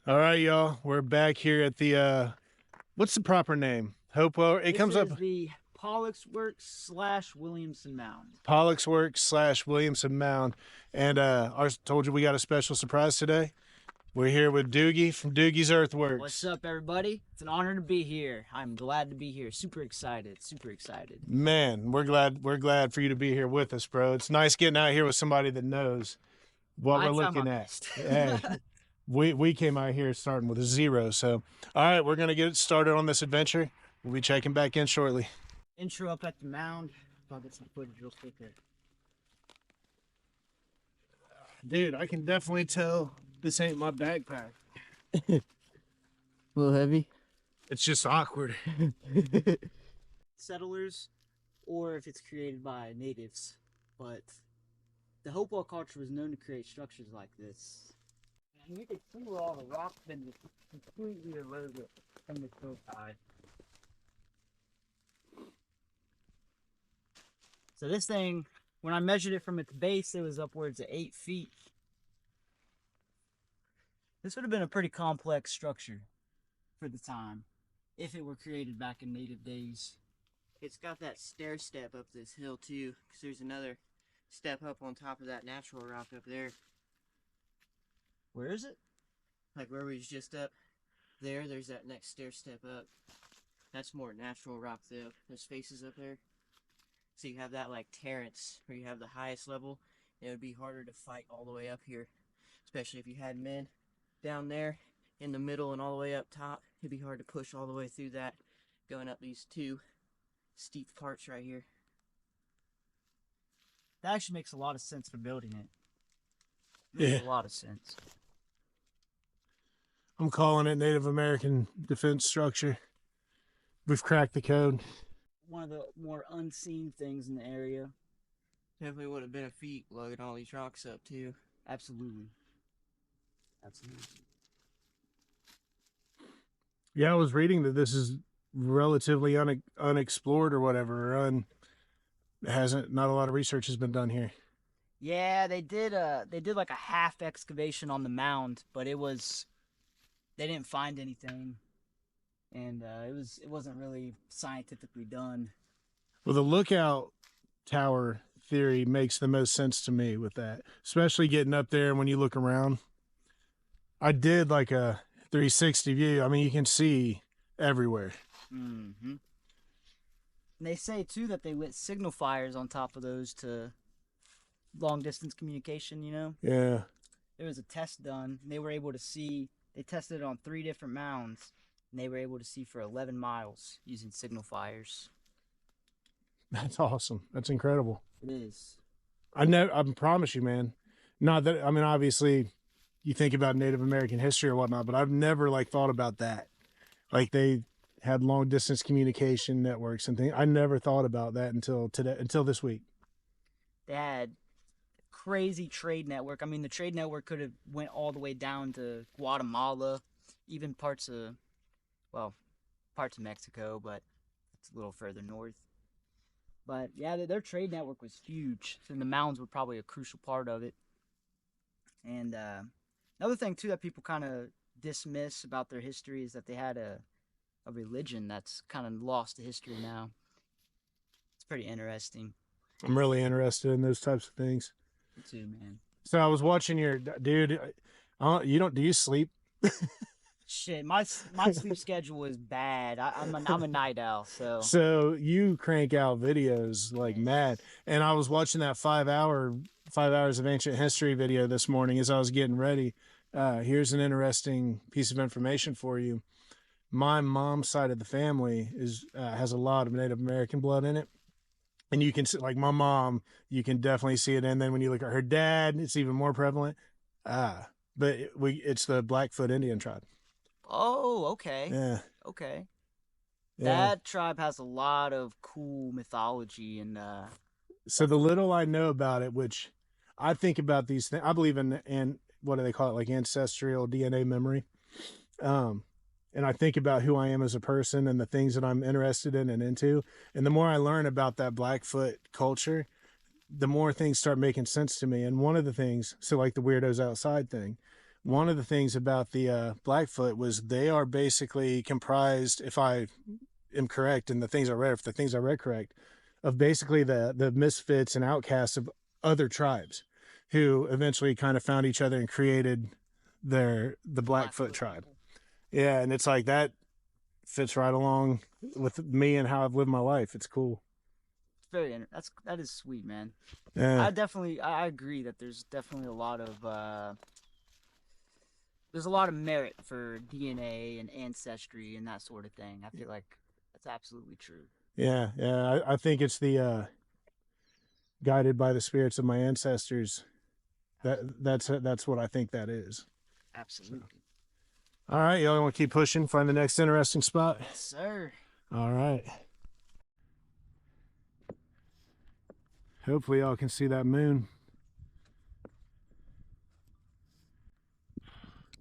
All right, y'all. We're back here at the what's the proper name? Hopewell. It This comes up is the Pollock Works / Williamson Mound. Pollock's Works / Williamson Mound. And ours told you we got a special surprise today. We're here with Doogie from Doogie's Earthworks. What's up, everybody? It's an honor to be here. I'm glad to be here. Super excited. Super excited. Man, we're glad for you to be here with us, bro. It's nice getting out here with somebody that knows what we're looking at. Yeah. We came out here starting with a 0. So, all right, we're gonna get started on this adventure. We'll be checking back in shortly. Intro up at the mound. I'll get some footage real quick there. Dude, I can definitely tell this ain't my backpack. A little heavy. It's just awkward. Settlers, or if it's created by natives. But the Hopewell culture was known to create structures like this. And you can see where all the rock's been just completely eroded from the hillside. So this thing, when I measured it from its base, it was upwards of 8 feet. This would have been a pretty complex structure for the time, if it were created back in native days. It's got that stair step up this hill too, because there's another step up on top of that natural rock up there. Where is it? Like where we was just up there, there's that next stair step up. That's more natural rock though. There's faces up there. So you have that like terrace where you have the highest level. It would be harder to fight all the way up here, especially if you had men down there in the middle and all the way up top. It'd be hard to push all the way through that, going up these two steep parts right here. That actually makes a lot of sense for building it. Makes a lot of sense. I'm calling it Native American defense structure. We've cracked the code. One of the more unseen things in the area. Definitely would have been a feat lugging all these rocks up too. Absolutely. Absolutely. Yeah, I was reading that this is relatively unexplored or whatever. Not a lot of research has been done here. Yeah, they did like a half excavation on the mound, but they didn't find anything. And it wasn't really scientifically done. Well, the lookout tower theory makes the most sense to me with that, especially getting up there and when you look around. I did like a 360 view. I mean, you can see everywhere. Mm-hmm. And they say too that they lit signal fires on top of those to long distance communication, you know? Yeah. There was a test done. And they were able to see, they tested it on 3 different mounds, and they were able to see for 11 miles using signal fires. That's awesome. That's incredible. It is. I promise you, man. Not that, I mean, obviously you think about Native American history or whatnot, but I've never like thought about that. Like they had long distance communication networks and things. I never thought about that until this week. They had crazy trade network. I mean, the trade network could have went all the way down to Guatemala, even parts of Mexico, but it's a little further north. But yeah, their trade network was huge, and the mounds were probably a crucial part of it. And another thing too that people kind of dismiss about their history is that they had a religion that's kind of lost to history now. It's pretty interesting. I'm really interested in those types of things. Me too, man. So I was watching your dude. Do you sleep? Shit, my sleep schedule is bad. I'm a night owl, so you crank out videos like mad. And I was watching that 5 hours of ancient history video this morning as I was getting ready. Here's an interesting piece of information for you. My mom's side of the family has a lot of Native American blood in it. And you can see, like my mom, you can definitely see it. And then when you look at her dad, it's even more prevalent. But it's the Blackfoot Indian tribe. Oh, okay. Yeah. Okay. Yeah. That tribe has a lot of cool mythology and so the little I know about it, which I think about these things, I believe in what do they call it, like ancestral DNA memory. And I think about who I am as a person and the things that I'm interested in and into. And the more I learn about that Blackfoot culture, the more things start making sense to me. And one of the things, so like the weirdos outside thing, one of the things about the Blackfoot was they are basically comprised, if I am correct, and the things I read, if the things I read correct, of basically the misfits and outcasts of other tribes who eventually kind of found each other and created the Blackfoot tribe. People. Yeah, and it's like that fits right along with me and how I've lived my life. It's cool. It's very that is sweet, man. Yeah. I agree that there's definitely a lot of there's a lot of merit for DNA and ancestry and that sort of thing. I feel like that's absolutely true. Yeah, yeah. I think it's the guided by the spirits of my ancestors. That's what I think that is. Absolutely. All right, y'all want to keep pushing, find the next interesting spot? Yes, sir. All right. Hopefully y'all can see that moon.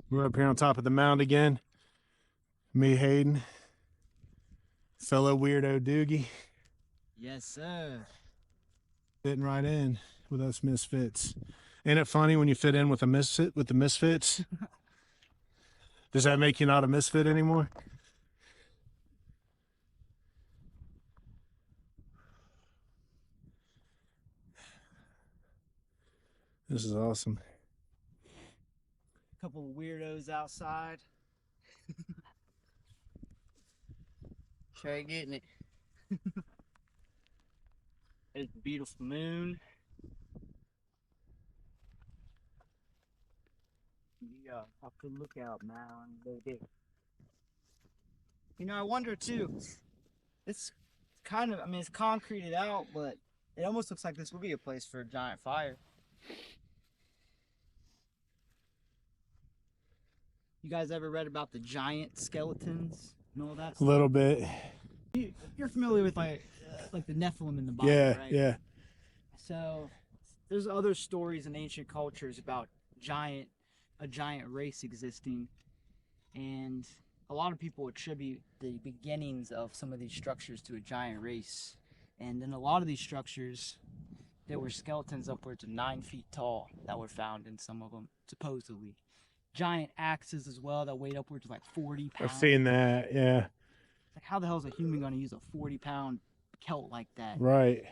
We're up here on top of the mound again. Me, Hayden, fellow weirdo Doogie. Yes, sir. Fitting right in with us misfits. Ain't it funny when you fit in with a misfit with the misfits? Does that make you not a misfit anymore? This is awesome. A couple of weirdos outside. Sure getting it. There's the beautiful moon. Yeah, up the lookout, Mound, baby. You know, I wonder too. It's kind of, I mean, it's concreted out, but it almost looks like this would be a place for a giant fire. You guys ever read about the giant skeletons and all that A stuff? little bit. You're familiar with like the Nephilim in the Bible, Yeah, right? yeah. So there's other stories in ancient cultures about a giant race existing, and a lot of people attribute the beginnings of some of these structures to a giant race. And in a lot of these structures, there were skeletons upwards of 9 feet tall that were found in some of them, supposedly. Giant axes as well that weighed upwards of like 40 pounds. I've seen that, yeah. Like, how the hell is a human going to use a 40-pound celt like that? Right.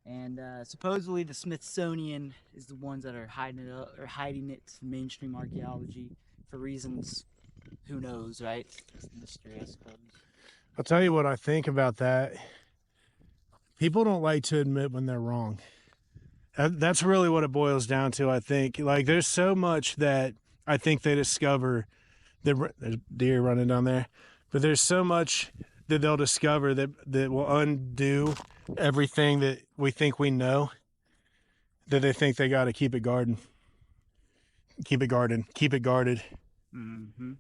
And supposedly the Smithsonian is the ones that are hiding it from mainstream archaeology for reasons, who knows, right? It's a mystery, I suppose. I'll tell you what I think about that. People don't like to admit when they're wrong. That's really what it boils down to, I think. Like, there's so much that I think they discover. There's deer running down there. But there's so much that they'll discover that will undo everything that we think we know, that they think they got to keep it guarded. Keep it guarded. Mm-hmm.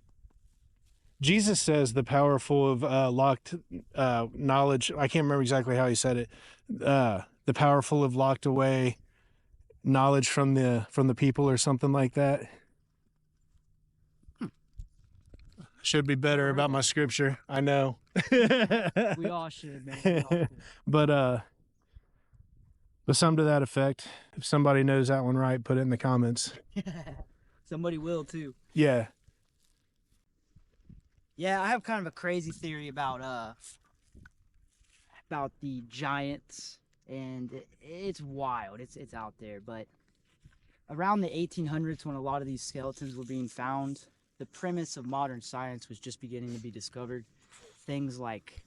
Jesus says the powerful of locked knowledge. I can't remember exactly how he said it. The powerful have locked away knowledge from the people or something like that. Should be better about my scripture. I know. We all should, man. We all should. But some to that effect. If somebody knows that one right, put it in the comments. Somebody will too. Yeah. Yeah, I have kind of a crazy theory about the giants, and it's wild. It's out there, but around the 1800s, when a lot of these skeletons were being found, the premise of modern science was just beginning to be discovered. Things like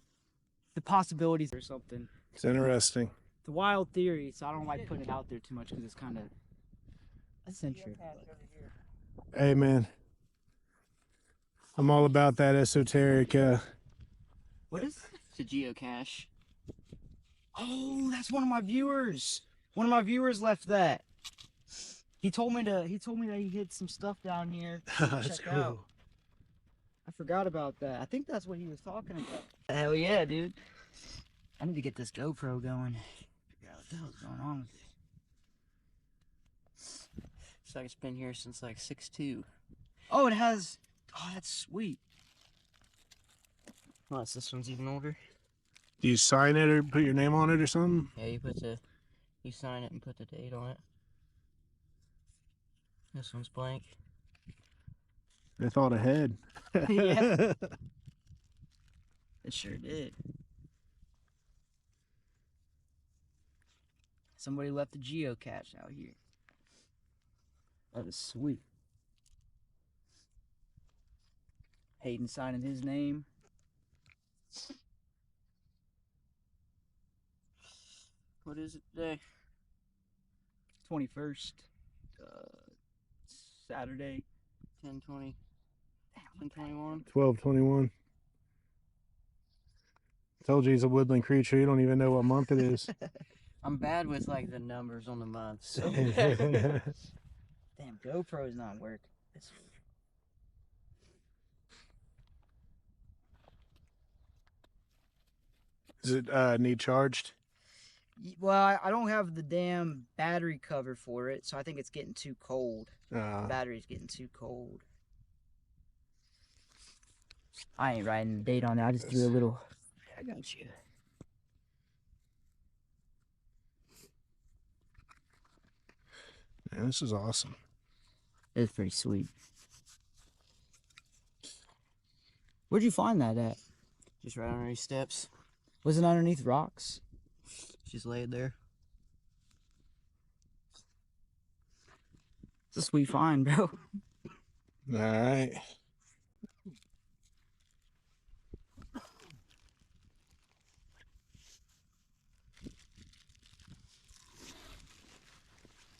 the possibilities or something. It's interesting. It's a wild theory, so I don't like putting it out there too much because it's kind of eccentric. Hey, man. I'm all about that esoteric. What is it? It's a geocache. Oh, that's one of my viewers. One of my viewers left that. He told me that he hid some stuff down here. That's Check cool. out. I forgot about that. I think that's what he was talking about. Hell yeah, dude. I need to get this GoPro going. Figure out what the hell's going on with it. So it's been here since like 6'2". Oh, it has. Oh, that's sweet. Plus, this one's even older. Do you sign it or put your name on it or something? Yeah, you sign it and put the date on it. This one's blank. They thought ahead. Yeah. It sure did. Somebody left a geocache out here. That is sweet. Hayden signing his name. What is it today? 21st. Saturday. 10:20. 10:21. 12/21. Told you he's a woodland creature. You don't even know what month it is. I'm bad with like the numbers on the months. So damn, GoPro's not working. Does it need charged? Well, I don't have the damn battery cover for it, so I think it's getting too cold. The battery's getting too cold. I ain't writing the date on it. I just threw a little. I got you. Man, this is awesome. It's pretty sweet. Where'd you find that at? Just right underneath steps. Was it underneath rocks? Just laid there. It's a sweet find, bro. All right.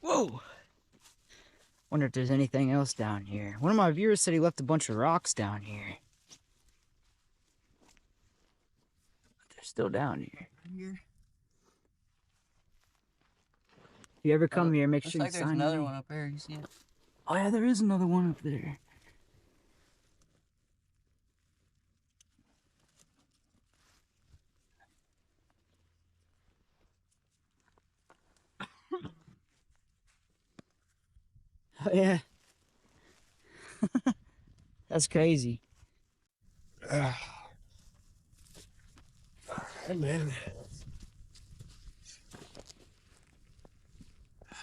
Whoa! Wonder if there's anything else down here. One of my viewers said he left a bunch of rocks down here. But they're still down here. If you ever come here, make sure you sign in. There's another one up there. You see it? Oh yeah, there is another one up there. Oh yeah. That's crazy. All right, man.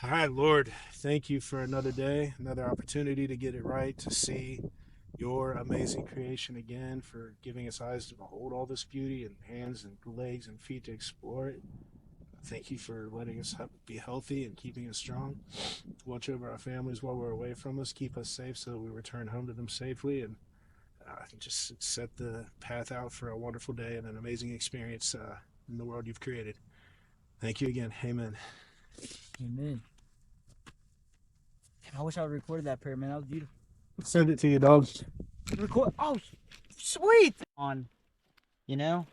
All right, Lord, thank you for another day, another opportunity to get it right, to see your amazing creation again, for giving us eyes to behold all this beauty and hands and legs and feet to explore it. Thank you for letting us be healthy and keeping us strong. Watch over our families while we're away from us. Keep us safe so that we return home to them safely, and just set the path out for a wonderful day and an amazing experience in the world you've created. Thank you again. Amen. Amen. I wish I would recorded that prayer, man. That was beautiful. Send it to you, dog. Record. Oh, sweet. On, you know.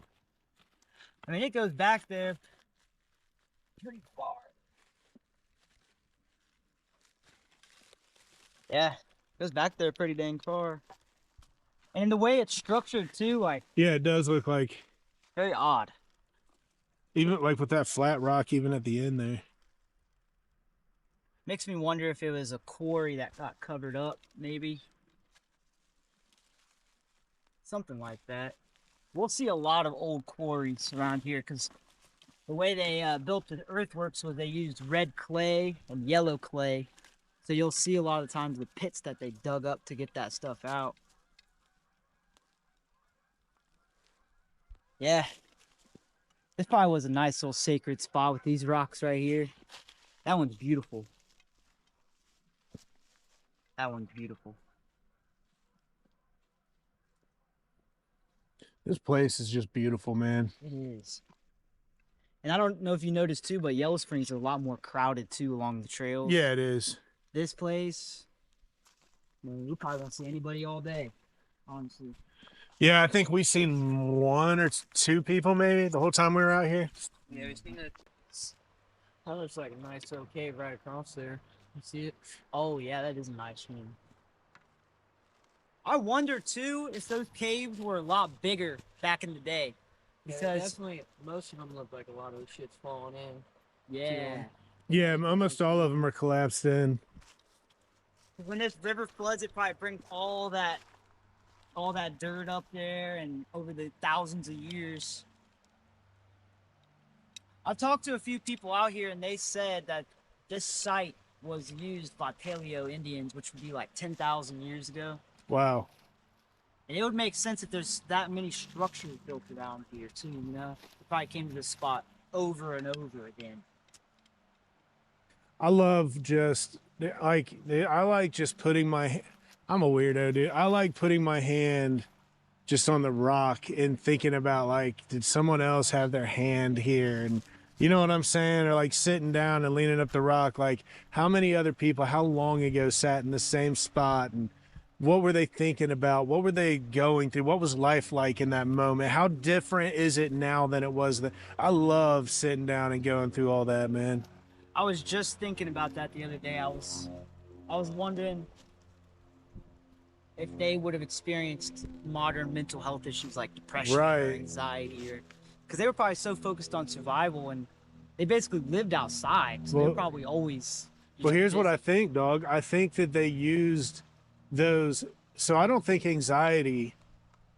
I mean, it goes back there pretty far. Yeah, it goes back there pretty dang far. And the way it's structured too, like. Yeah, it does look like. Very odd. Even like with that flat rock, even at the end there. Makes me wonder if it was a quarry that got covered up, maybe. Something like that. We'll see a lot of old quarries around here because the way they built the earthworks was they used red clay and yellow clay. So you'll see a lot of times the pits that they dug up to get that stuff out. Yeah. This probably was a nice little sacred spot with these rocks right here. That one's beautiful. That one's beautiful. This place is just beautiful, man. It is. And I don't know if you noticed too, but Yellow Springs is a lot more crowded too along the trails. Yeah, it is. This place, man, you probably won't see anybody all day, honestly. Yeah, I think we've seen one or two people maybe the whole time we were out here. Yeah, we've seen it. That looks like a nice little cave right across there. You see it? Oh yeah, that is a nice one. I wonder too if those caves were a lot bigger back in the day. Because yeah, definitely most of them look like a lot of the shit's falling in. Yeah. Yeah, almost all of them are collapsed in. When this river floods, it probably brings all that dirt up there and over the thousands of years. I've talked to a few people out here and they said that this site was used by Paleo Indians, which would be like 10,000 years ago. Wow. And it would make sense if there's that many structures built around here too, you know? It probably came to this spot over and over again. I love just I like just putting my. I'm a weirdo, dude. I like putting my hand just on the rock and thinking about like, did someone else have their hand here? And you know what I'm saying? Or like sitting down and leaning up the rock. Like, how many other people, how long ago sat in the same spot? And what were they thinking about? What were they going through? What was life like in that moment? How different is it now than it was then? I love sitting down and going through all that, man. I was just thinking about that the other day. I was wondering if they would have experienced modern mental health issues like depression or Right. anxiety, or because they were probably so focused on survival and they basically lived outside, so Well- they're probably always. Well, here's what I think, dog. I think that they used those. So I don't think anxiety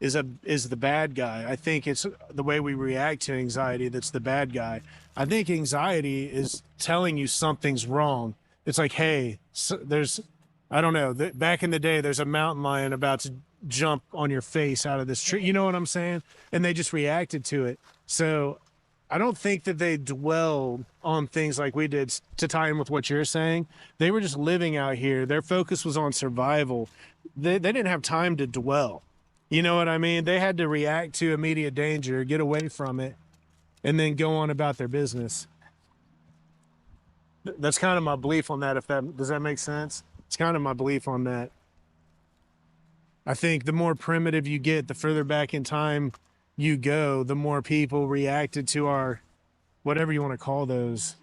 is the bad guy. I think it's the way we react to anxiety that's the bad guy. I think anxiety is telling you something's wrong. It's like, hey, there's, I don't know. Back in the day, there's a mountain lion about to jump on your face out of this tree. You know what I'm saying? And they just reacted to it. So I don't think that they dwelled on things like we did to tie in with what you're saying. They were just living out here. Their focus was on survival. They didn't have time to dwell. You know what I mean? They had to react to immediate danger, get away from it, and then go on about their business. That's kind of my belief on that. Does that make sense? It's kind of my belief on that. I think the more primitive you get, the further back in time you go, the more people reacted to our, whatever you want to call those,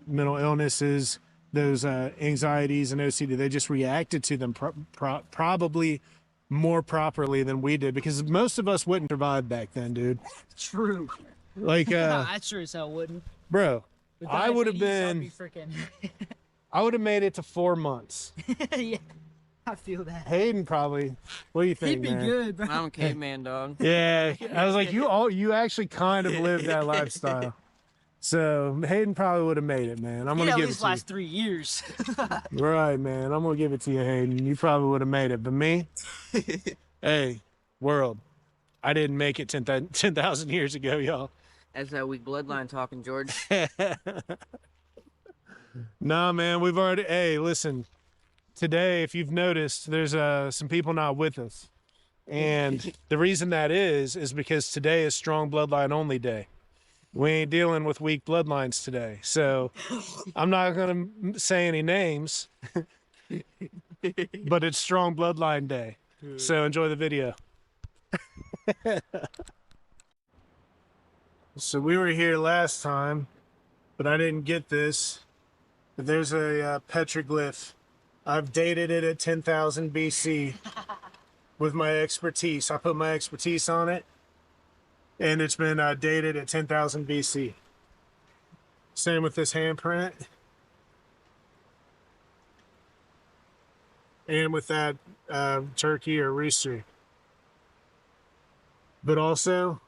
mental illnesses, those anxieties and OCD. They just reacted to them probably more properly than we did, because most of us wouldn't survive back then, dude. True. Like, I sure as hell wouldn't. bro, With I would have diabetes, I'd been, be freaking. I would have made it to 4 months. Yeah, I feel that. Hayden probably. What do you think, He'd be man? good, bro. I'm a caveman, dog. Yeah, I was like, you actually kind of lived that lifestyle. So Hayden probably would have made it, man. I'm He'd gonna at give it least to you. last 3 years. Right, man. I'm gonna give it to you, Hayden. You probably would have made it, but me, hey, world, I didn't make it 10,000 years ago, y'all. That's that weak bloodline talking, George. Nah, man, we've already. Hey, listen. Today, if you've noticed, there's some people not with us, and the reason that is because today is Strong Bloodline Only Day. We ain't dealing with weak bloodlines today, so I'm not gonna say any names, but it's Strong Bloodline Day. So enjoy the video. So we were here last time, but I didn't get this. But there's a petroglyph. I've dated it at 10,000 BC with my expertise. I put my expertise on it, and it's been dated at 10,000 BC. Same with this handprint. And with that turkey or rooster. But also,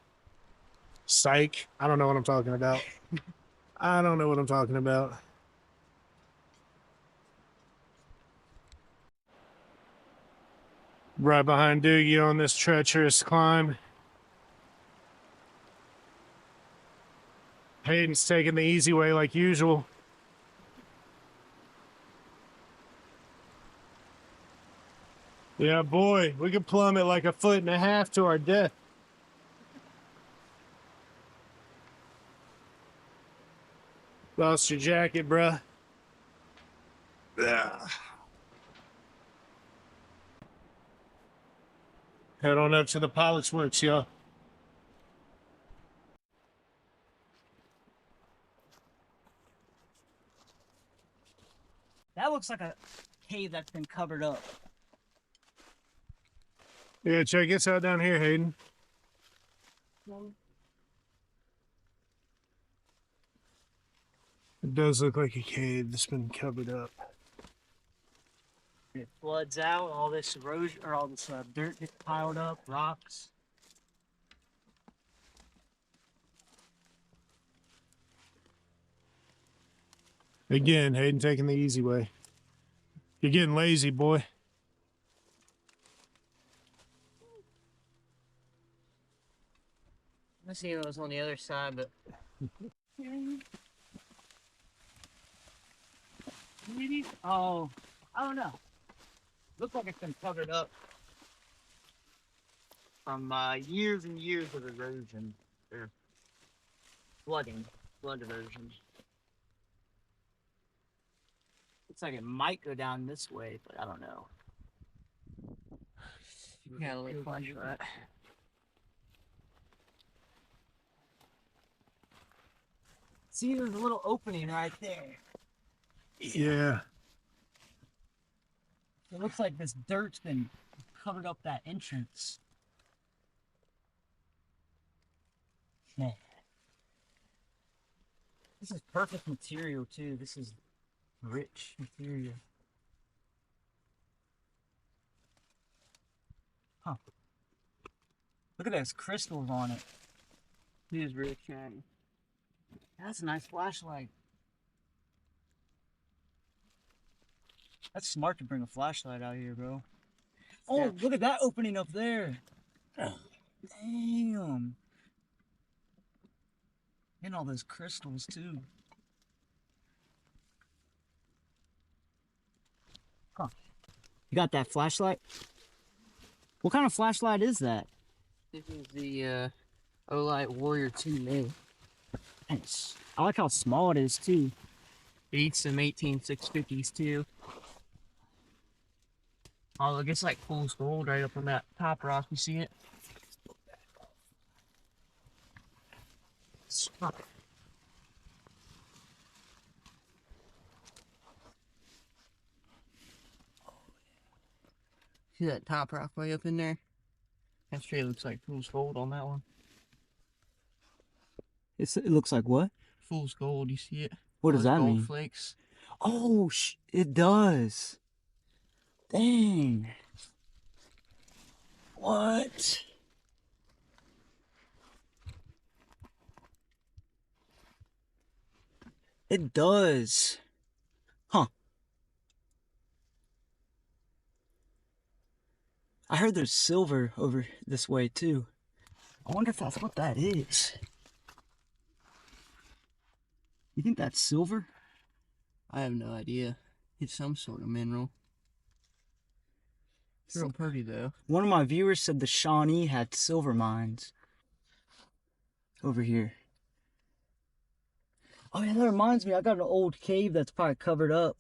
psych, I don't know what I'm talking about. I don't know what I'm talking about. Right behind Doogie on this treacherous climb. Hayden's taking the easy way like usual. Yeah, boy, we could plummet like 1.5 feet to our death. Lost your jacket, bruh. Yeah. Head on up to the Pollock Earthworks, y'all. That looks like a cave that's been covered up. Yeah, check this out down here, Hayden. It does look like a cave that's been covered up. It floods out, all this erosion, or all this dirt gets piled up, rocks. Again, Hayden taking the easy way. You're getting lazy, boy. I see it was on the other side, but maybe. Oh, I don't know. Looks like it's been covered up from years and years of erosion or flood erosion. Looks like it might go down this way, but I don't know. Yeah, a little flashlight. See, there's a little opening right there. Yeah. It looks like this dirt's been covered up that entrance. Man. This is perfect material too. This is rich material. Huh. Look at those crystals on it. It is really shiny. That's a nice flashlight. That's smart to bring a flashlight out here, bro. Oh, look at that opening up there. Damn. And all those crystals too. Huh. You got that flashlight? What kind of flashlight is that? This is the Olight Warrior 2 Mini. Nice. I like how small it is too. It eats some 18650s too. Oh, look, it's like fool's gold right up on that top rock. You see it? Stop. See that top rock way up in there? That straight looks like fool's gold on that one. It looks like what? Fool's gold, you see it? What does that mean? Gold flakes. Oh, it does. Dang. What? It does. Huh. I heard there's silver over this way too. I wonder if that's what that is. You think that's silver? I have no idea. It's some sort of mineral. It's real pretty though. One of my viewers said the Shawnee had silver mines over here. Oh yeah, that reminds me. I got an old cave that's probably covered up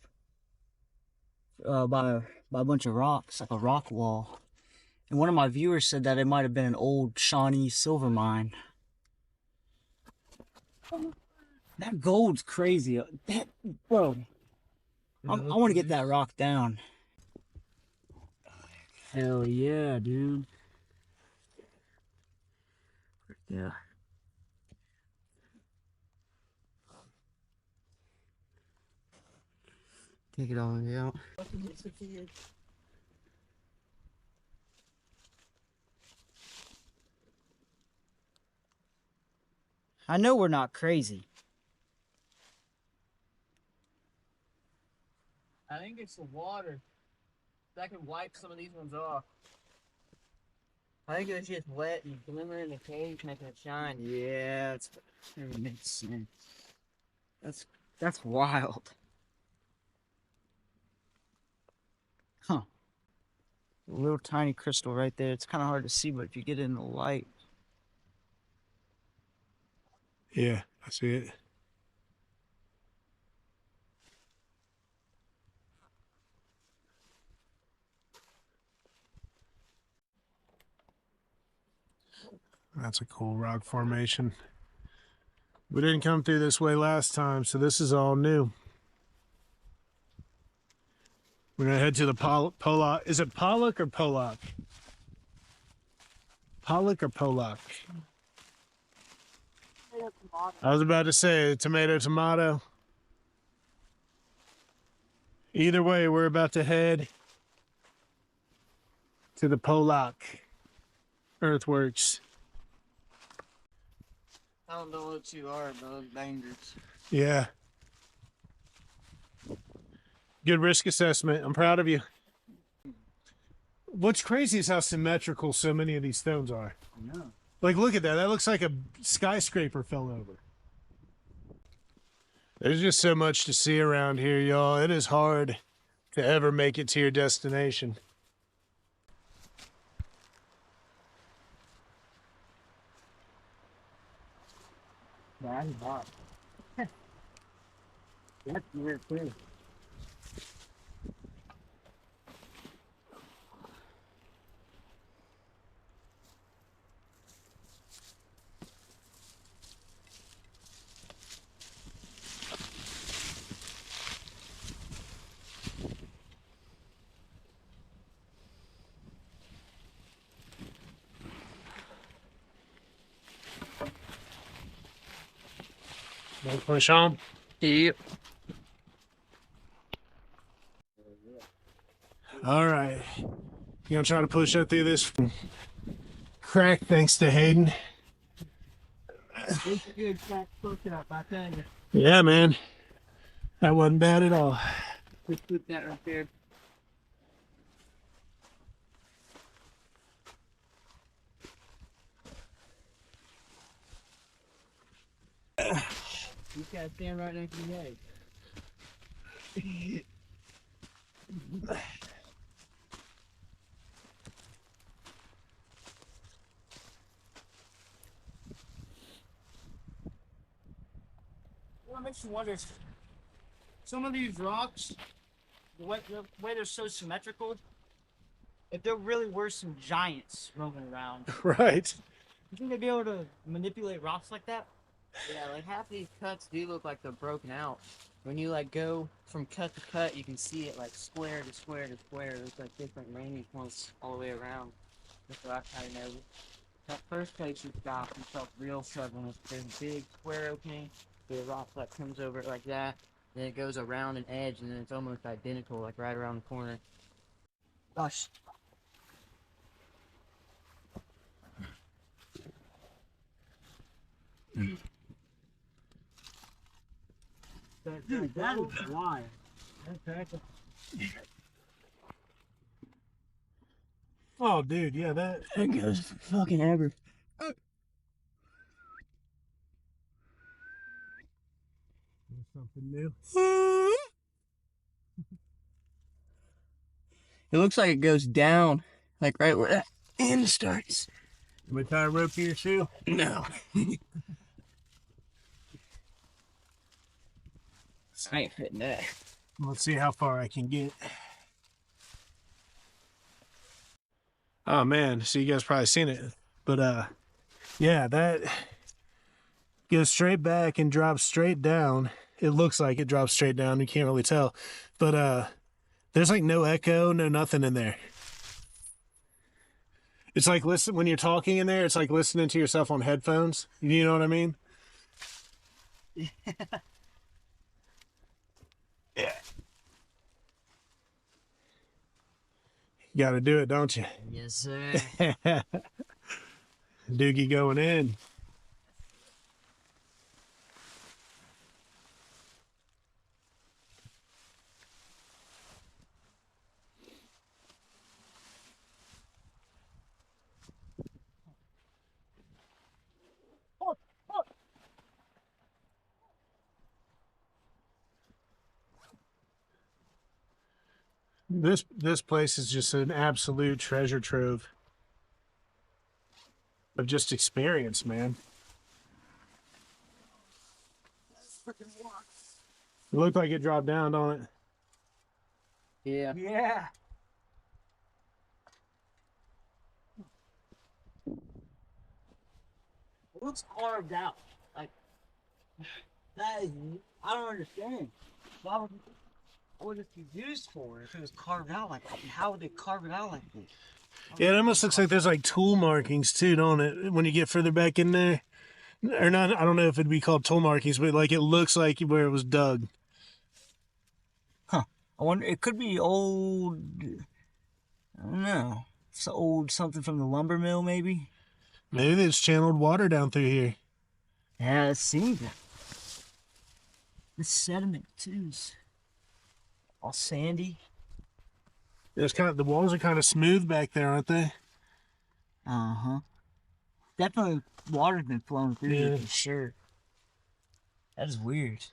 by a bunch of rocks, like a rock wall. And one of my viewers said that it might have been an old Shawnee silver mine. That gold's crazy. That, bro, I want to get that rock down. Hell yeah, dude. Yeah. Take it all the way out. I know we're not crazy. I think it's the water. That can wipe some of these ones off. I think it was just wet and glimmer in the cave making it shine. Yeah, it makes sense. That's wild. Huh. A little tiny crystal right there. It's kind of hard to see, but if you get it in the light. Yeah, I see it. That's a cool rock formation. We didn't come through this way last time, so this is all new. We're gonna head to the Pollock. Is it Pollock or Pollock? Pollock or Pollock? I was about to say tomato. Either way, we're about to head to the Pollock Earthworks. I don't know what you are, but those bangers. Yeah. Good risk assessment. I'm proud of you. What's crazy is how symmetrical so many of these stones are. I know. Like, look at that. That looks like a skyscraper fell over. There's just so much to see around here, y'all. It is hard to ever make it to your destination. That's hot. That's weird too. Want to push on? Yep. All right. You gonna try to push up through this crack thanks to Hayden? It's a good track push up, I tell you. Yeah, man. That wasn't bad at all. Just put that right there. You gotta stand right next to the egg. Well, it makes you wonder. Some of these rocks, the way they're so symmetrical, if there really were some giants roaming around, Right. you think they'd be able to manipulate rocks like that? Yeah, like half these cuts do look like they're broken out. When you like go from cut to cut, you can see it like square to square to square. There's like different range points all the way around. That's what I kind of noticed. That first place you stopped, you felt real struggling with this big square opening. The rock that comes over it like that. Then it goes around an edge, and then it's almost identical, like right around the corner. Gosh. Dude, that is wild. Oh, dude, yeah, that goes fucking ever. something new. It looks like it goes down, like right where that end starts. Am I tie a rope to your shoe? No. I ain't fitting that. Let's see how far I can get. Oh man, so you guys probably seen it, but yeah, that goes straight back and drops straight down. It looks like it drops straight down. You can't really tell, but there's like no echo, no nothing in there. It's like listen when you're talking in there. It's like listening to yourself on headphones. You know what I mean? Yeah. Yeah. You got to do it, don't you? Yes, sir. Doogie going in. This place is just an absolute treasure trove of just experience, man. It looked like it dropped down, don't it? Yeah. Yeah. It looks carved out. Like that is, I don't understand. What would it be used for if it was carved out like that? How would they carve it out like this? Yeah, it almost looks like there's like tool markings too, don't it? When you get further back in there, or not, I don't know if it'd be called tool markings, but like it looks like where it was dug. Huh. I wonder, it could be old, I don't know. It's old something from the lumber mill, maybe? Maybe they just channeled water down through here. Yeah, it seems it. The sediment, too, is All sandy. It's kind of, the walls are kind of smooth back there, aren't they? Uh-huh. Definitely water's been flowing through here Yeah. for sure. That is weird.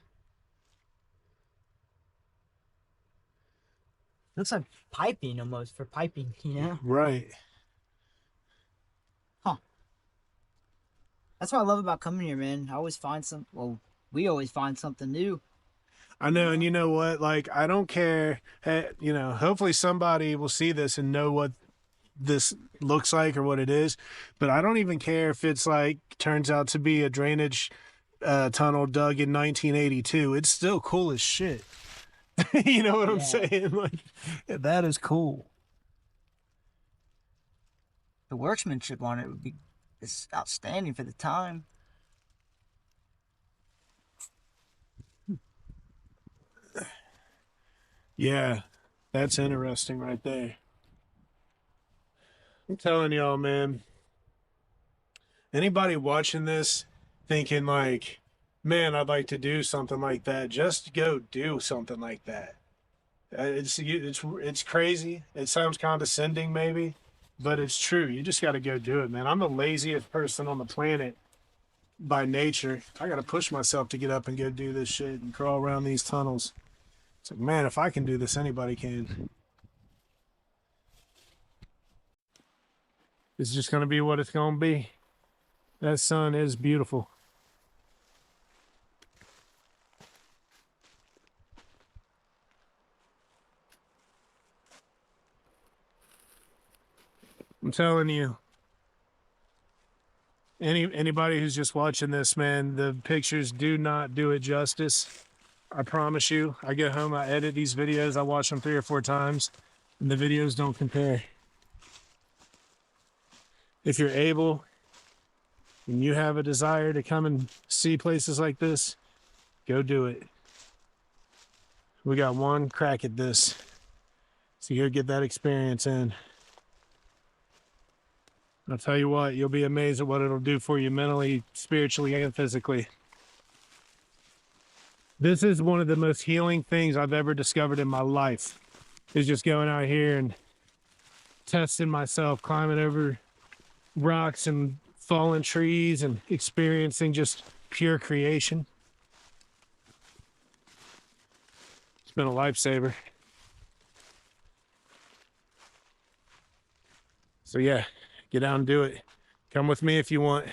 Looks like piping almost for piping, you know? Right. That's what I love about coming here, man. I always find some, well, we always find something new. I know, and you know what? Like, I don't care. Hey, you know, hopefully somebody will see this and know what this looks like or what it is. But I don't even care if it's like turns out to be a drainage tunnel dug in 1982. It's still cool as shit. You know what I'm Yeah. saying? Like, that is cool. The workmanship on it would be it's outstanding for the time. Yeah, that's interesting right there. I'm telling y'all, man. Anybody watching this thinking like, man, I'd like to do something like that, just go do something like that. It's crazy. It sounds condescending maybe, but it's true. You just got to go do it, man. I'm the laziest person on the planet by nature. I got to push myself to get up and go do this shit and crawl around these tunnels. It's like, man, if I can do this, anybody can. It's just going to be what it's going to be. That sun is beautiful. I'm telling you, anybody who's just watching this, man, the pictures do not do it justice. I promise you. I get home, I edit these videos, I watch them 3 or 4 times, and the videos don't compare. If you're able and you have a desire to come and see places like this, go do it. We got one crack at this, so you'll get that experience in. I'll tell you what, you'll be amazed at what it'll do for you mentally, spiritually, and physically. This is one of the most healing things I've ever discovered in my life, is just going out here and testing myself, climbing over rocks and fallen trees and experiencing just pure creation. It's been a lifesaver. So yeah, get out and do it. Come with me if you want.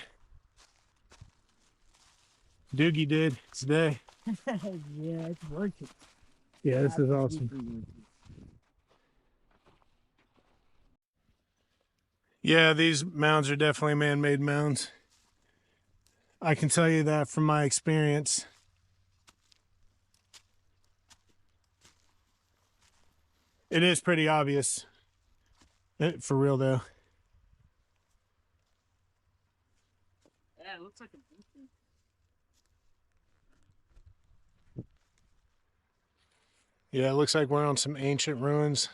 Doogie did today. Yeah, it's working. Yeah, this is awesome. Yeah, these mounds are definitely man-made mounds. I can tell you that from my experience. It is pretty obvious. For real though. Yeah, it looks like a beacon. Yeah, it looks like we're on some ancient ruins.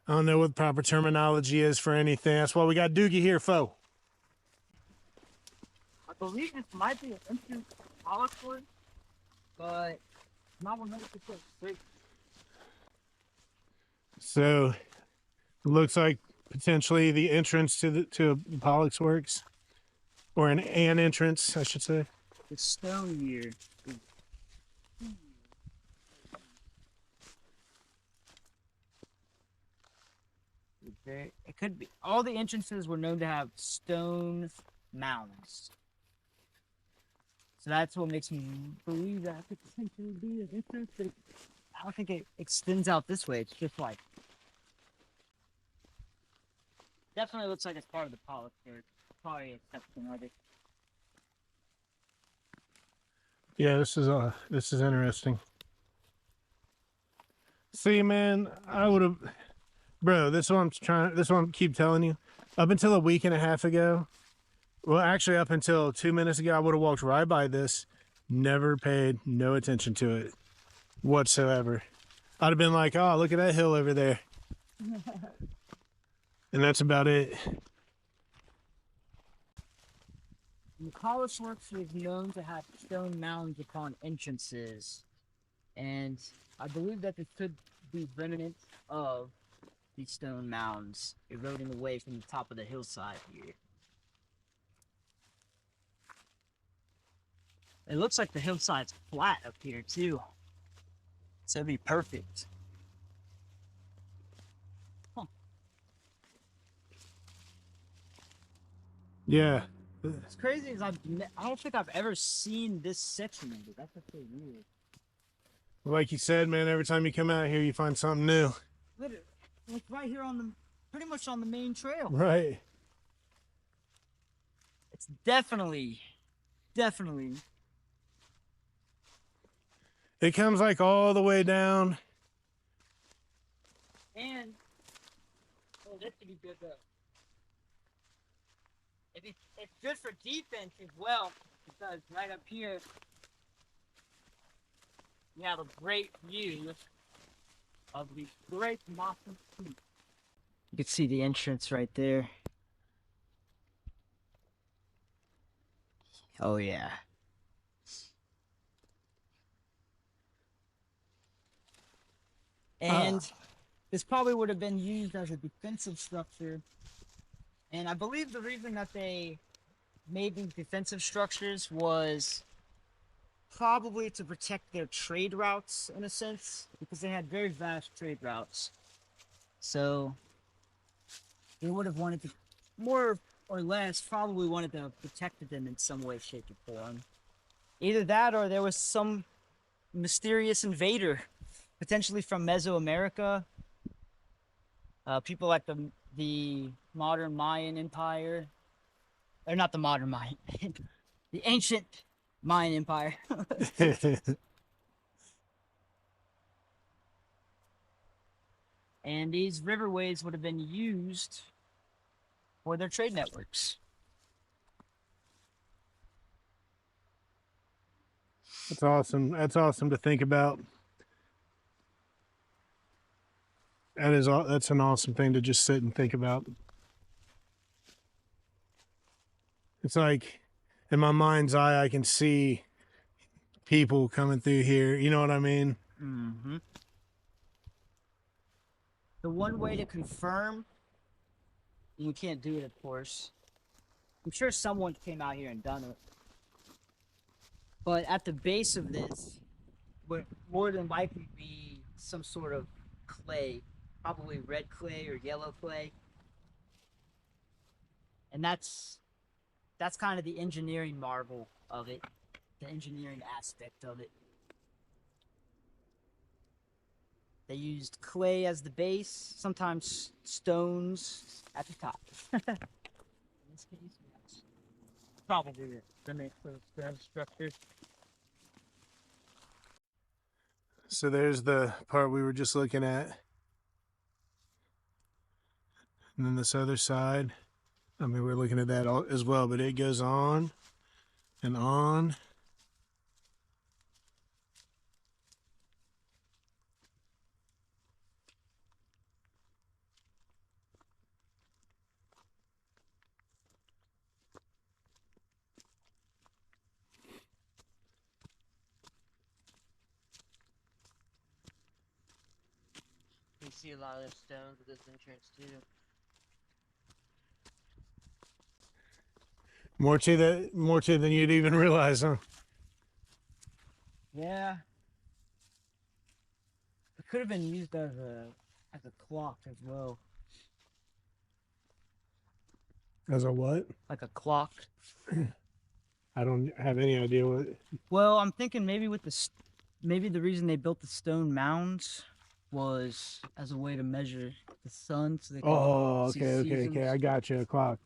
I don't know what the proper terminology is for anything. That's why we got Doogie here, fo. I believe this might be an ancient Pollock Earthworks, but not 100% certain. So it looks like potentially the entrance to Pollock's works, or an entrance, I should say. The stone here. It could be. All the entrances were known to have stone mounds. So that's what makes me believe that could potentially be an entrance. But I don't think it extends out this way. It's just like. Definitely looks like it's part of the Pollock Earthworks. Probably a section of it. Yeah, this is interesting. See, man, I would have, bro. This is what I'm trying. This is what I keep telling you. Up until a week and a half ago, well, actually, up until 2 minutes ago, I would have walked right by this, never paid no attention to it whatsoever. I'd have been like, "Oh, look at that hill over there," and that's about it. The Pollock Earthworks is known to have stone mounds upon entrances. And I believe that this could be remnants of these stone mounds eroding away from the top of the hillside here. It looks like the hillside's flat up here too. So it'd be perfect. Huh. Yeah. What's crazy is I don't think I've ever seen this section of it. That's what's so weird. Like you said, man, every time you come out here, you find something new. Literally, like right here on the, pretty much on the main trail. Right. It's definitely. It comes like all the way down. And, oh, this could be good though. It's good for defense as well, because right up here, you have a great view of these great mossy peaks. You can see the entrance right there. Oh yeah. And this probably would have been used as a defensive structure. And I believe the reason that they made these defensive structures was probably to protect their trade routes, in a sense, because they had very vast trade routes. So they would have wanted to, more or less, probably wanted to have protected them in some way, shape, or form. Either that, or there was some mysterious invader, potentially from Mesoamerica. People like the modern Mayan Empire, or not the modern Mayan, the ancient Mayan Empire. And these riverways would have been used for their trade networks. That's awesome. That's awesome to think about. That's an awesome thing to just sit and think about. It's like in my mind's eye, I can see people coming through here. You know what I mean? Mm-hmm. The one way to confirm, and we can't do it, of course. I'm sure someone came out here and done it. But at the base of this would more than likely be some sort of clay, probably red clay or yellow clay. And that's kind of the engineering marvel of it, the engineering aspect of it. They used clay as the base, sometimes stones at the top. In this case, yes. Probably the mix of the structure. So there's the part we were just looking at. And then this other side, I mean, we're looking at that as well, but it goes on and on. You see a lot of stones at this entrance too. More to it than you'd even realize, huh? Yeah. It could have been used as a clock as well. As a what? Like a clock. I don't have any idea what. Well, I'm thinking maybe with maybe the reason they built the stone mounds was as a way to measure the sun, so they could Oh, see okay. seasons. I got you. A clock.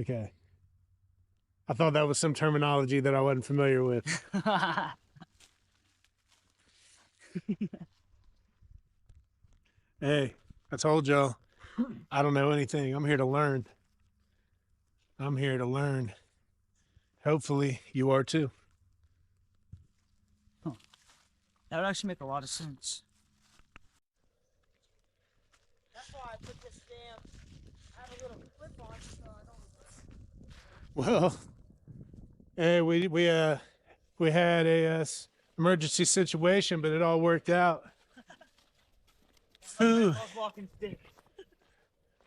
Okay. I thought that was some terminology that I wasn't familiar with. Hey, I told y'all, I don't know anything. I'm here to learn. Hopefully, you are too. That would actually make a lot of sense. That's why I put this I have a little clip on it so I don't. Well, hey, we had emergency situation, but it all worked out. Phew. Walking stick.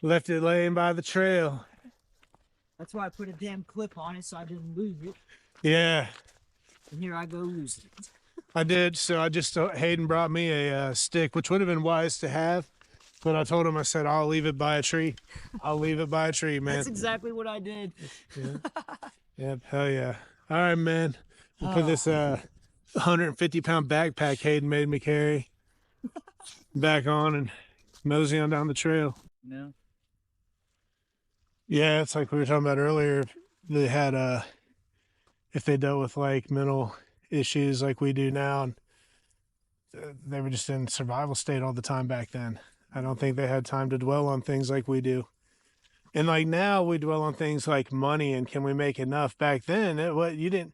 Left it laying by the trail. That's why I put a damn clip on it so I didn't lose it. Yeah, And here I go losing it. I did. So I just, Hayden brought me a stick, which would have been wise to have. But I told him, I said, I'll leave it by a tree. I'll leave it by a tree, man. That's exactly what I did. Yeah. Yep, hell yeah. All right, man. We'll put this 150-pound backpack Hayden made me carry back on and mosey on down the trail. No. Yeah, it's like we were talking about earlier. They had if they dealt with like mental issues like we do now, and they were just in survival state all the time back then. I don't think they had time to dwell on things like we do. And like now we dwell on things like money and can we make enough. Back then it wasn't,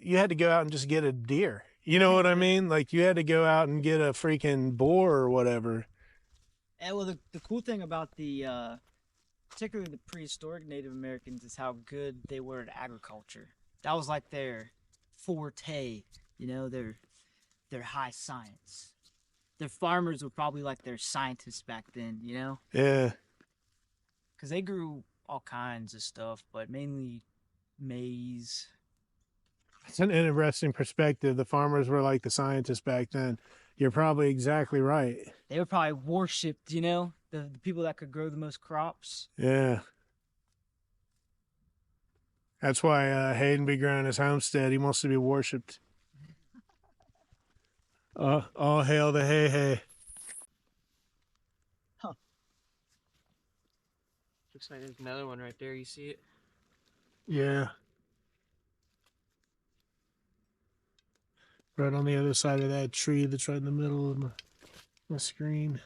you had to go out and just get a deer. You know what I mean? Like you had to go out and get a freaking boar or whatever. And well, the cool thing about the particularly the prehistoric Native Americans is how good they were at agriculture. That was like their forte, you know, their high science. Their farmers were probably like their scientists back then, you know? Yeah. Because they grew all kinds of stuff, but mainly maize. It's an interesting perspective. The farmers were like the scientists back then. You're probably exactly right. They were probably worshipped, you know? The people that could grow the most crops. Yeah. That's why Hayden be growing his homestead. He wants to be worshipped. All hail the hey. Huh. Looks like there's another one right there. You see it? Yeah. Right on the other side of that tree that's right in the middle of my screen.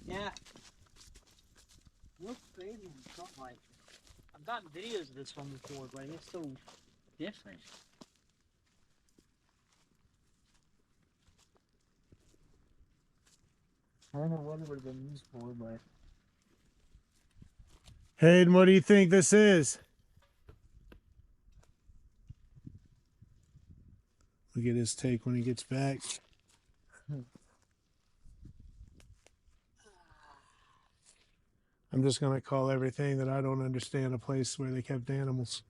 Yeah. Looks crazy in front, like I've gotten videos of this one before, but it's so different. I don't know what it would have been used for, but Hayden, what do you think this is? Look at his take when he gets back. I'm just going to call everything that I don't understand a place where they kept animals.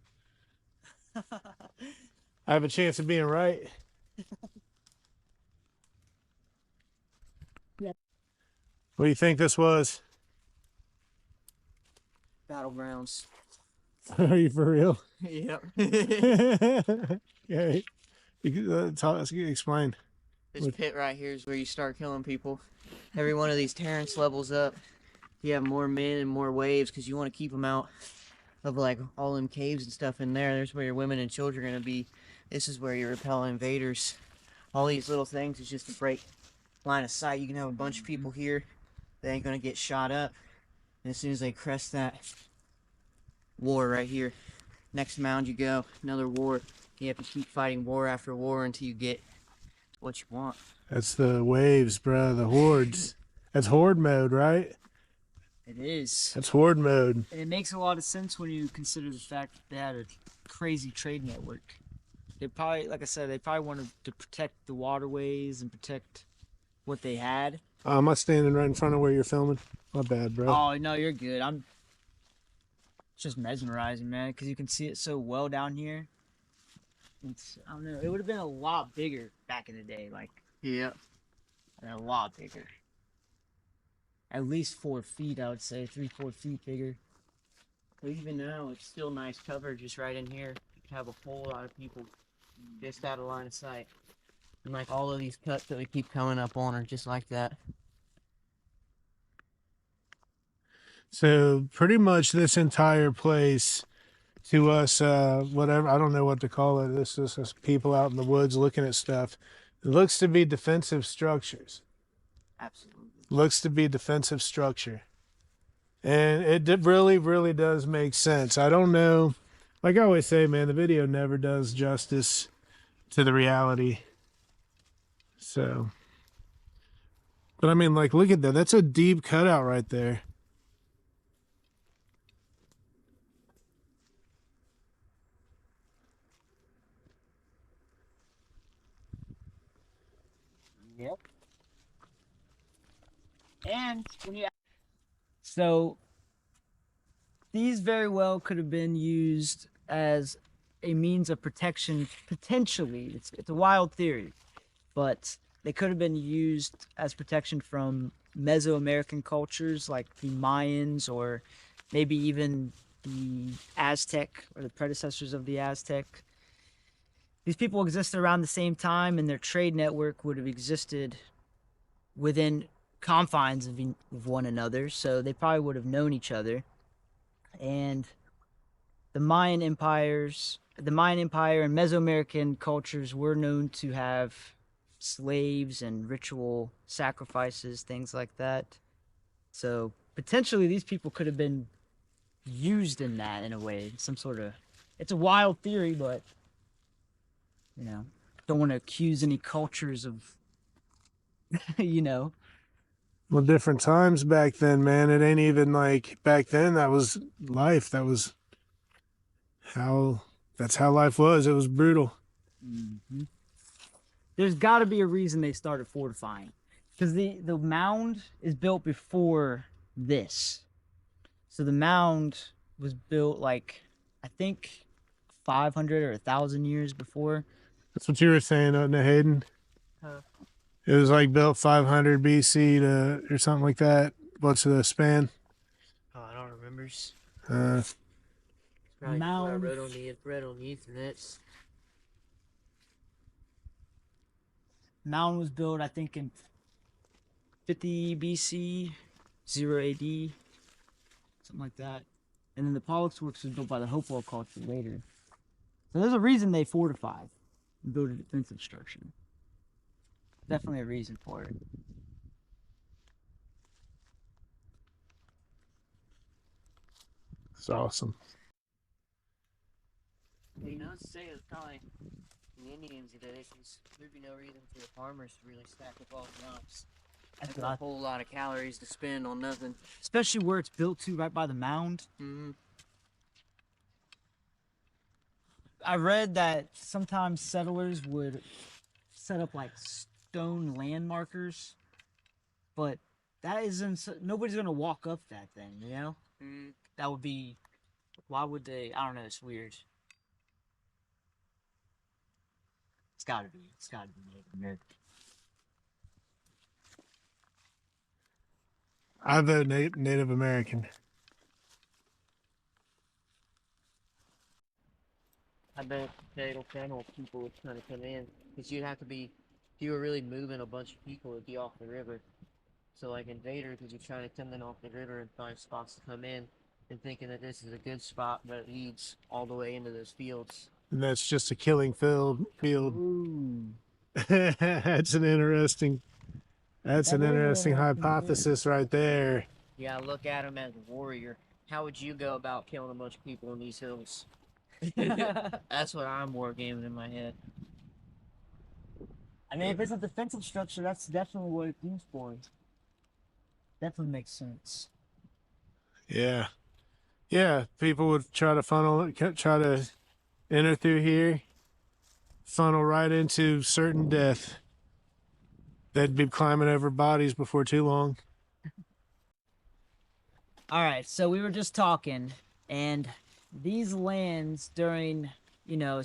I have a chance of being right. Yeah. What do you think this was? battlegrounds. Are you for real? Yep. Yeah. Explain. This pit right here is where you start killing people. Every one of these terrace levels up, you have more men and more waves because you want to keep them out of like all them caves and stuff in there. There's where your women and children are going to be. This is where you repel invaders. All these little things is just to break line of sight. You can have a bunch of people here. They ain't going to get shot up. And as soon as they crest that war right here, next mound you go, another war. You have to keep fighting war after war until you get what you want. That's the waves, bro. The hordes. That's horde mode, right? It is. That's horde mode. And it makes a lot of sense when you consider the fact that they had a crazy trade network. They probably, like I said, they probably wanted to protect the waterways and protect what they had. Am I standing right in front of where you're filming? My bad, bro. Oh, no, you're good. I'm just mesmerizing, man, because you can see it so well down here. It's, I don't know, it would have been a lot bigger back in the day, like, Yeah. a lot bigger. At least 4 feet, I would say, 3-4 feet bigger. But even now, it's still nice cover just right in here. You can have a whole lot of people just out of line of sight. And like all of these cuts that we keep coming up on are just like that. So pretty much this entire place to us, whatever, I don't know what to call it. This is just people out in the woods looking at stuff. It looks to be defensive structures. Absolutely. Looks to be defensive structure. And it really, really does make sense. I don't know Like I always say, man, the video never does justice to the reality. So, but I mean, like, look at that. That's a deep cutout right there. Yep. And when you so these very well could have been used as a means of protection potentially. It's a wild theory, but they could have been used as protection from Mesoamerican cultures like the Mayans or maybe even the Aztec or the predecessors of the Aztec. These people existed around the same time, and their trade network would have existed within confines of one another, so they probably would have known each other. And the Mayan Empire and Mesoamerican cultures were known to have slaves and ritual sacrifices, things like that. So potentially these people could have been used in that in a way, some sort of. It's a wild theory, but you know, don't want to accuse any cultures of, you know. Well, different times back then, man. It ain't even like back then. That was life. That's how life was. It was brutal. Mm-hmm. There's got to be a reason they started fortifying, because the mound is built before this. So the mound was built like, I think 500 or 1,000 years before. That's what you were saying, wasn't it, Hayden? Huh. It was like built 500 BC to or something like that. What's the span? Oh, I don't remember. Mound. I read on the internet. Mound was built, I think, in 50 BC, 0 AD, something like that. And then the Pollock Earthworks was built by the Hopewell culture later. So there's a reason they fortified and built a defensive structure. Definitely a reason for it. It's awesome. You know, to say it's probably the Indians did it, because there'd be no reason for the farmers to really stack up all the crops. That's a whole lot of calories to spend on nothing. Especially where it's built to, right by the mound. Mm-hmm. I read that sometimes settlers would set up like stone land markers, but that isn't. Nobody's gonna walk up that thing, you know. Mm-hmm. That would be. Why would they? I don't know. It's weird. It's gotta be. It's gotta be Native American. I vote Native American. I bet fatal channel people would kind of come in, because you'd have to be, if you were really moving a bunch of people, it'd be off the river. So like invaders, because you're trying to come in off the river and find spots to come in, and thinking that this is a good spot, but it leads all the way into those fields. And that's just a killing field. Ooh. That's an interesting hypothesis right there. Yeah, look at him as a warrior. How would you go about killing a bunch of people in these hills? That's what I'm wargaming in my head. I mean, if it's a defensive structure, that's definitely what it's used for. Definitely makes sense. Yeah. Yeah, people would try to enter through here, funnel right into certain death. They'd be climbing over bodies before too long. All right, so we were just talking, and these lands during, you know,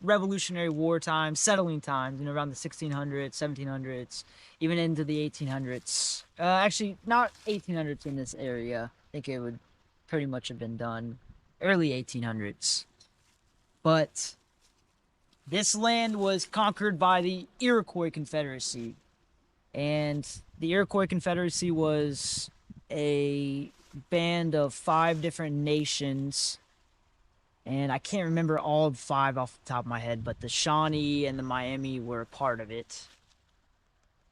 Revolutionary War times, settling times, you know, around the 1600s, 1700s, even into the 1800s. Actually, not 1800s in this area. I think it would pretty much have been done early 1800s. But this land was conquered by the Iroquois Confederacy. And the Iroquois Confederacy was a band of 5 different nations. And I can't remember all 5 off the top of my head, but the Shawnee and the Miami were a part of it.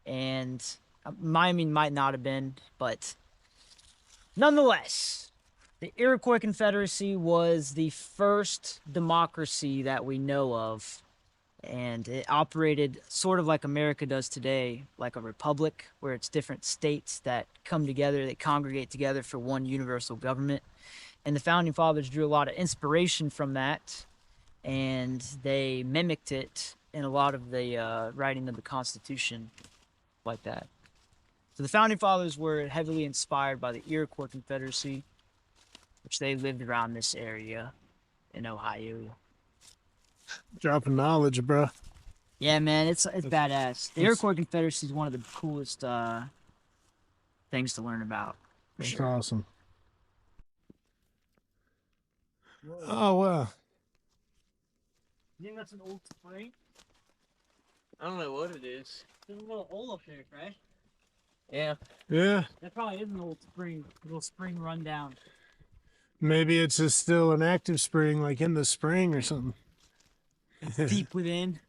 And Miami might not have been, but nonetheless, The Iroquois Confederacy was the first democracy that we know of, and it operated sort of like America does today, like a republic, where it's different states that come together, they congregate together for one universal government. And the Founding Fathers drew a lot of inspiration from that, and they mimicked it in a lot of the writing of the Constitution, like that. So the Founding Fathers were heavily inspired by the Iroquois Confederacy, which they lived around this area in Ohio. Dropping knowledge, bro. Yeah, man, it's badass. The Iroquois Confederacy is one of the coolest things to learn about. That's awesome. Oh, wow. You think that's an old spring? I don't know what it is. There's a little hole up there, right? Yeah. Yeah. That probably is an old spring, little spring rundown. Maybe it's just still an active spring, like in the spring or something. Deep within.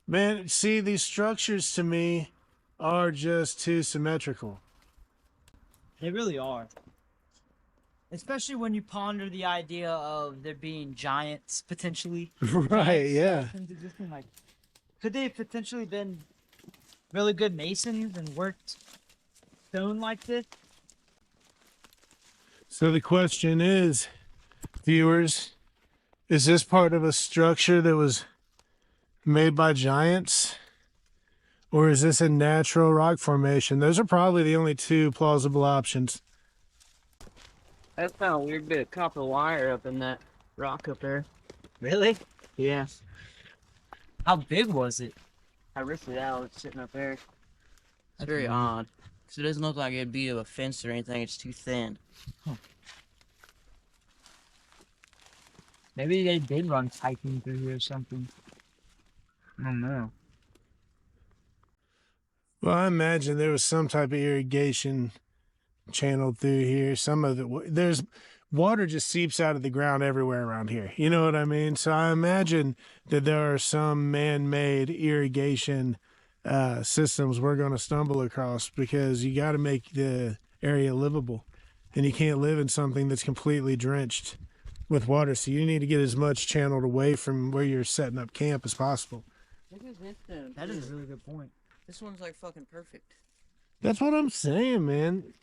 Man, see, these structures to me are just too symmetrical. They really are. Especially when you ponder the idea of there being giants, potentially. Right, yeah. Like, could they have potentially been really good masons and worked stone like this? So the question is, viewers, is this part of a structure that was made by giants? Or is this a natural rock formation? Those are probably the only two plausible options. I found a weird bit of copper wire up in that rock up there. Really? Yeah. How big was it? I ripped it out. It's sitting up there. It's That's very weird. odd. Because it doesn't look like it'd be a fence or anything. It's too thin. Maybe they did run piping through here or something. I don't know. Well, I imagine there was some type of irrigation channeled through here. Some of it, there's water just seeps out of the ground everywhere around here. You know what I mean? So I imagine that there are some man-made irrigation systems we're going to stumble across, because you got to make the area livable, and you can't live in something that's completely drenched with water. So you need to get as much channeled away from where you're setting up camp as possible. Look at this stone. That is a really good point. This one's like fucking perfect. That's what I'm saying, man.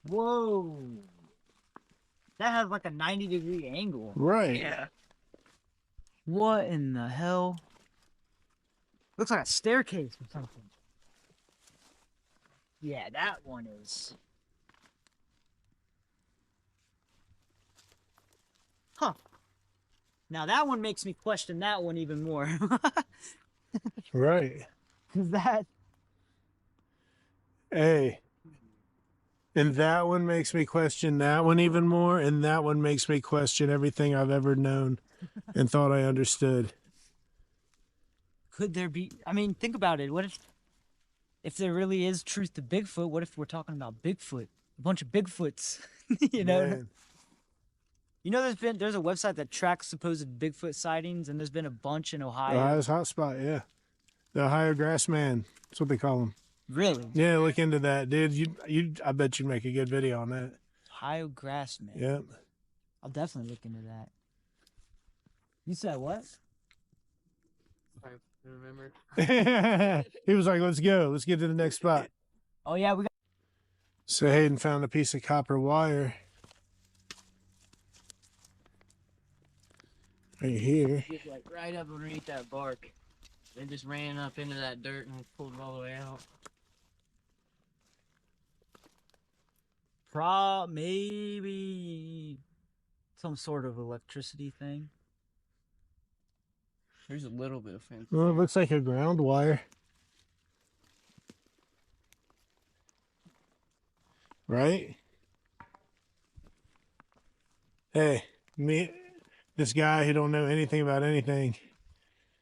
Whoa. That has like a 90-degree angle. Right. Yeah. What in the hell? Looks like a staircase or something. Yeah, that one is. Huh. Now that one makes me question that one even more. Right. Cause that. Hey. And that one makes me question that one even more, and that one makes me question everything I've ever known and thought I understood. Could there be? I mean, think about it. What if there really is truth to Bigfoot? What if we're talking about Bigfoot? A bunch of Bigfoots. You know. Man. You know, there's a website that tracks supposed Bigfoot sightings, and there's been a bunch in Ohio. Ohio's hotspot, yeah. The Ohio Grass Man. That's what they call him. Really? Yeah, look into that, dude. I bet you'd make a good video on that. Ohio Grassman. Yep. I'll definitely look into that. You said what? I remember. He was like, let's go. Let's get to the next spot. Oh yeah, we got. So Hayden found a piece of copper wire right here. Just like right up underneath that bark. They just ran up into that dirt and pulled it all the way out. Maybe some sort of electricity thing. There's a little bit of fence. Well, it looks like a ground wire. Right? Hey, this guy who don't know anything about anything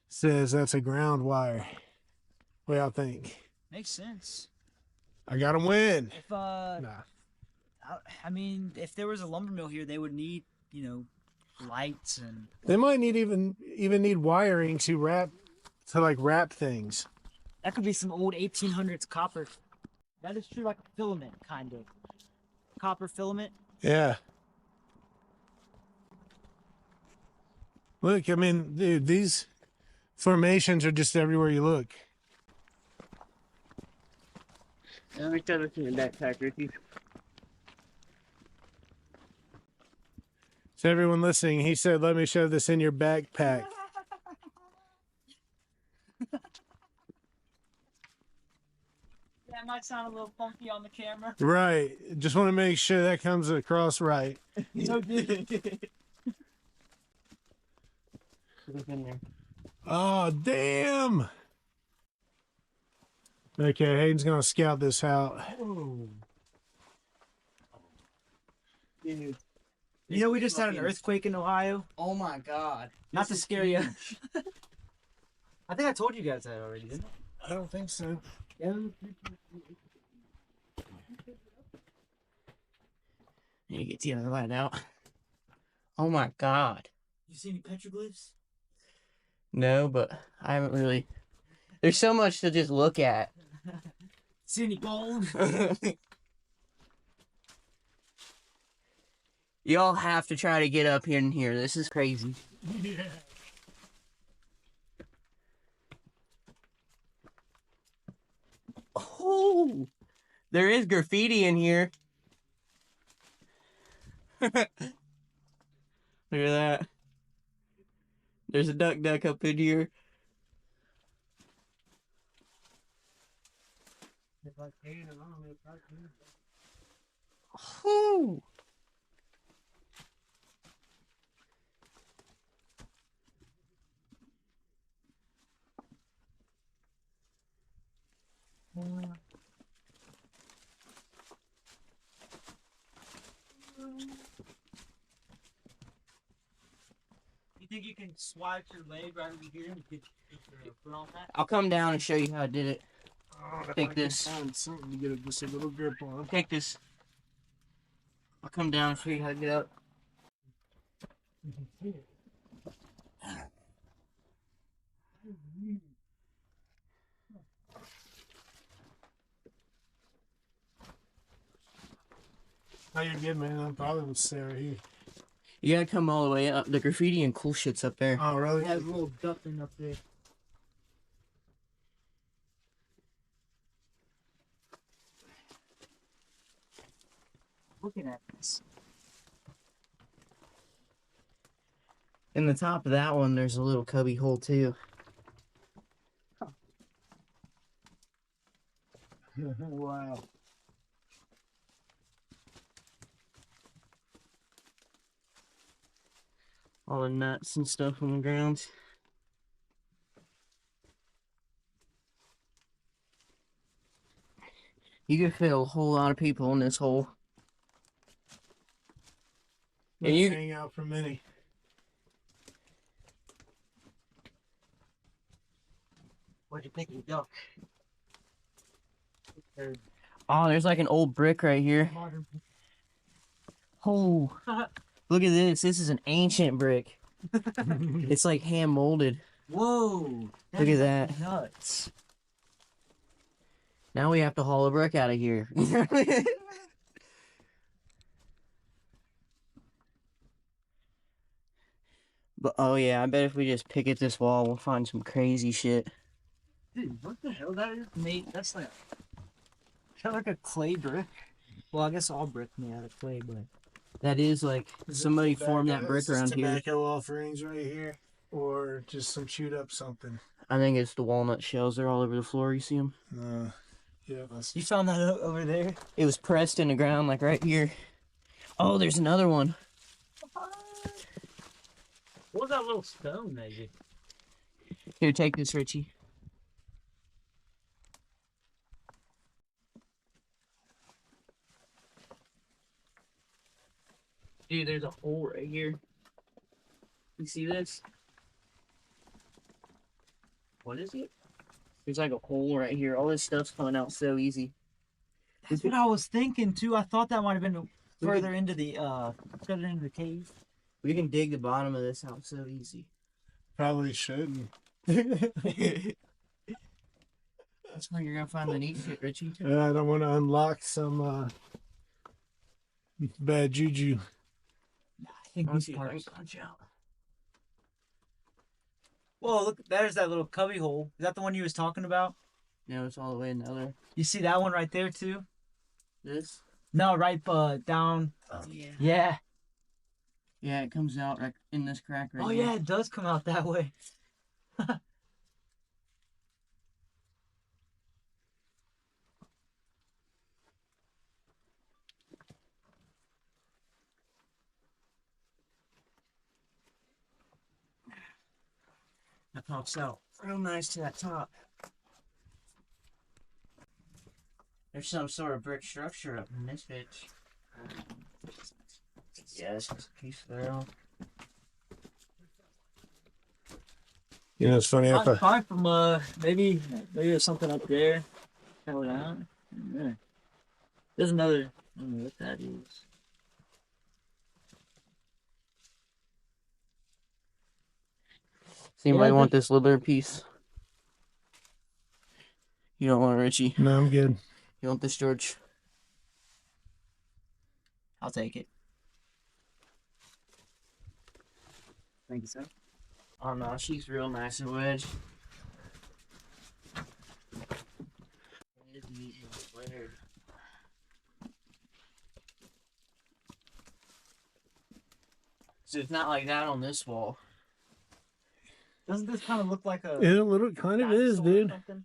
says that's a ground wire. What y'all think? Makes sense. I got him win. If Nah. I mean, if there was a lumber mill here, they would need, lights and. They might need even need wiring to wrap things. That could be some old 1800s copper. That is true, like a filament, kind of. Copper filament. Yeah. Look, I mean, dude, these formations are just everywhere you look. Let me show this in your backpack, Ricky. To everyone listening, he said, let me shove this in your backpack. That might sound a little funky on the camera. Right. Just want to make sure that comes across right. So good. Look in there. Oh, damn. Okay, Hayden's going to scout this out. Oh. Dude. You know, we just had an earthquake in Ohio. Oh my god. Not to scare you. I think I told you guys that already, didn't I? I don't think so. You get the other light out. Oh my god. You see any petroglyphs? No, but I haven't really. There's so much to just look at. See any gold? Y'all have to try to get up in here. This is crazy. Yeah. Oh, there is graffiti in here. Look at that. There's a duck up in here. Oh. You think you can swipe your leg right over here and get your foot on that? I'll come down and show you how I did it. Take this. Find something to get just a little grip on. Take this. I'll come down and show you how to get up. Oh, you're good, man. I probably would stay right here. You gotta come all the way up. The graffiti and cool shit's up there. Oh, really? It has a little ducting up there. Looking at this. In the top of that one, there's a little cubby hole too. Wow. All the nuts and stuff on the ground. You could fit a whole lot of people in this hole. And you hang out for many. What'd you think of the duck? Oh, there's like an old brick right here. Modern. Oh, look at this. This is an ancient brick. It's like hand molded. Whoa! Look at that. Nuts. Now we have to haul a brick out of here. But oh yeah, I bet if we just pick at this wall, we'll find some crazy shit. Dude, what the hell that is? Mate, that's like... Is that like a clay brick? Well, I guess all brick made out of clay, but... That is like somebody formed that brick around here. Tobacco offerings right here, or just some chewed up something. I think it's the walnut shells. They're all over the floor. You see them? Yeah, that's... You found that over there? It was pressed in the ground, like right here. Oh, there's another one. What was that little stone, maybe? Here, take this, Richie. Dude, there's a hole right here. You see this? What is it? There's like a hole right here. All this stuff's coming out so easy. That's what I was thinking, too. I thought that might have been further into the cave. We can dig the bottom of this out so easy. Probably shouldn't. That's where you're gonna find the neat shit, Richie. I don't want to unlock some bad juju. I think Let's these see if I can parts. punch out. Whoa, look, there's that little cubby hole. Is that the one you was talking about? No, it's all the way in the other. You see that one right there too? This? No, right down. Oh yeah. Yeah. Yeah, it comes out right in this crack right Oh here. yeah, it does come out that way. That pops out real nice to that top. There's some sort of brick structure up in this bitch. Yeah, this is a piece of their own. You know, it's funny. Probably from maybe there's something up there. Check it out. Yeah. There's another. I don't know what that is. Does anybody Yeah, want this little piece? You don't want it, Richie. No, I'm good. You want this, George? I'll take it. Thank you, sir. Oh no, she's real nice and wedge. It is neat and squared. So it's not like that on this wall. Doesn't this kind of look like a? It a little kind of is, dinosaur or dude. something?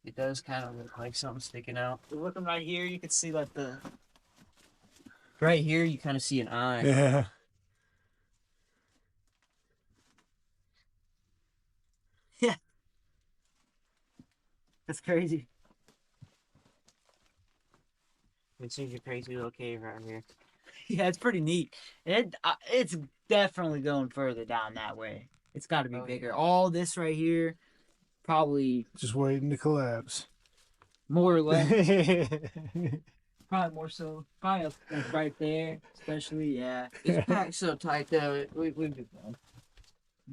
It does kind of look like something sticking out. You're looking right here. You can see like the. Right here, you kind of see an eye. Yeah. Yeah. That's crazy. You can see your crazy little cave right here. Yeah, it's pretty neat. It's definitely going further down that way. It's got to be Oh, bigger. yeah. All this right here, probably Just waiting to collapse. more or less. Yeah. Probably more so. Probably up, like right there, especially. Yeah. It's packed so tight though. We've been fine.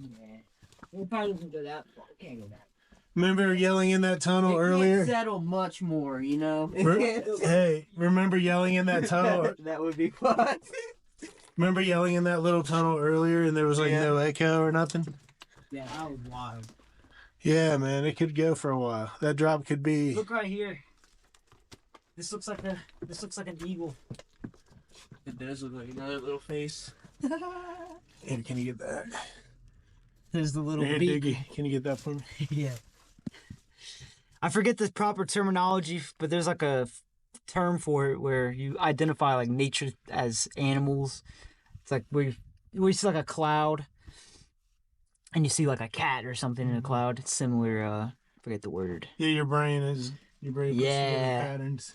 Yeah. We probably doesn't go that far. Can't go that. Remember yelling in that tunnel It earlier? can't settle much more, you know. Hey, remember yelling in that tunnel? That would be fun. Remember yelling in that little tunnel earlier and there was like Yeah. no echo or nothing? Yeah, that was wild. Yeah, man, it could go for a while. That drop could be. Look right here. This looks like an eagle. It does look like another little face. Here, can you get that? There's the little Here, beak. Doogie, can you get that for me? Yeah. I forget the proper terminology, but there's like a term for it where you identify like nature as animals. It's like where you see like a cloud and you see like a cat or something in a cloud. It's similar. Forget the word. Yeah, your brain puts together Yeah. patterns.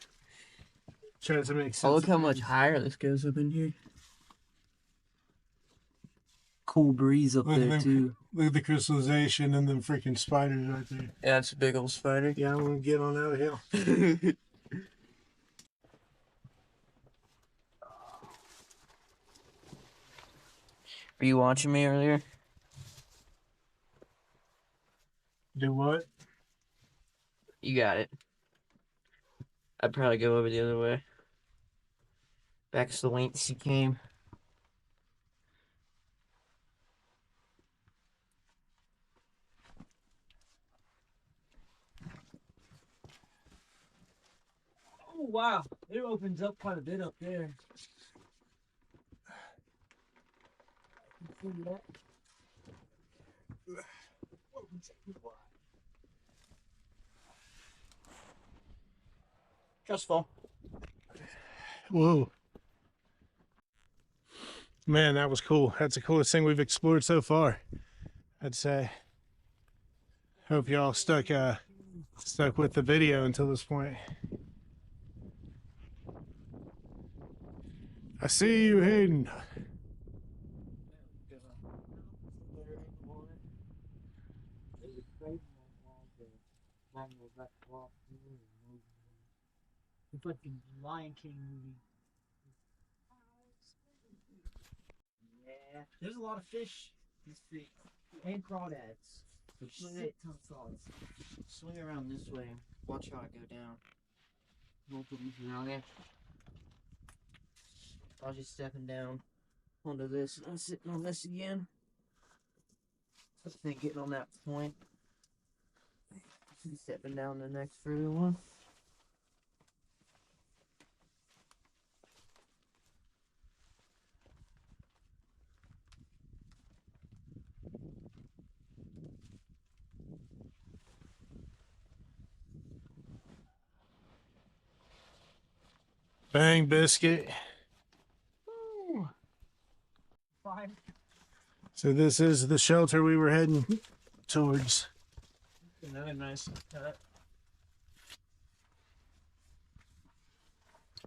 Tries to make sense. Oh, look of how much things. higher this goes up in here. Cool breeze up Look at there them- too. Look at the crystallization and them freaking spiders right there. Yeah, it's a big old spider. Yeah, I want to get on that hill. Were you watching me earlier? Do what? You got it. I'd probably go over the other way. Back to the lengths you came. Oh wow, it opens up quite a bit up there. You see that? Just fall. Whoa. Man, that was cool. That's the coolest thing we've explored so far, I'd say. Hope y'all stuck with the video until this point. I see you, Hayden. It's like the Lion King movie. Yeah, there's a lot of fish. And crawdads. Swing around this way. Watch how I go down. I was just stepping down onto this and I'm sitting on this again. I think getting on that point. Stepping down the next further one. Bang biscuit. Woo. Fine. So this is the shelter we were heading towards. Another nice cut.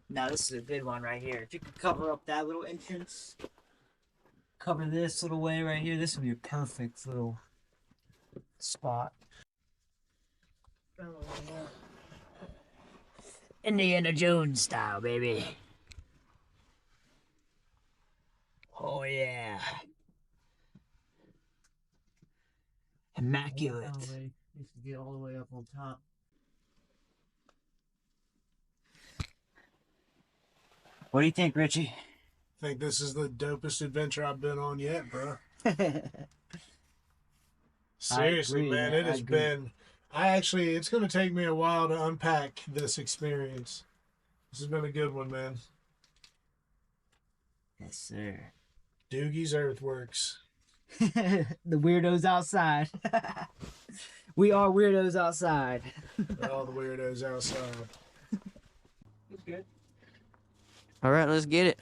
Now this is a good one right here. If you could cover up that little entrance, cover this little way right here, this would be a perfect little spot. Indiana Jones style, baby. Oh yeah. Immaculate. Needs to get all the way up on top. What do you think, Richie? I think this is the dopest adventure I've been on yet, bro. Seriously, agree, man, man. it I has agree. been. It's going to take me a while to unpack this experience. This has been a good one, man. Yes, sir. Doogie's Earthworks. The weirdos outside. We are weirdos outside. All the weirdos outside. It's good. All right, let's get it.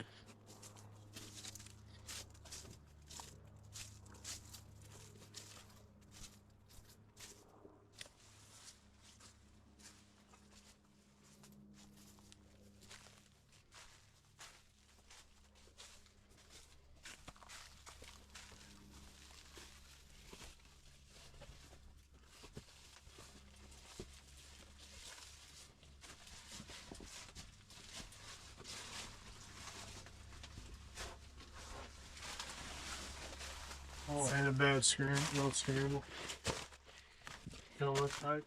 Oh, and a bad little scramble. Don't look right.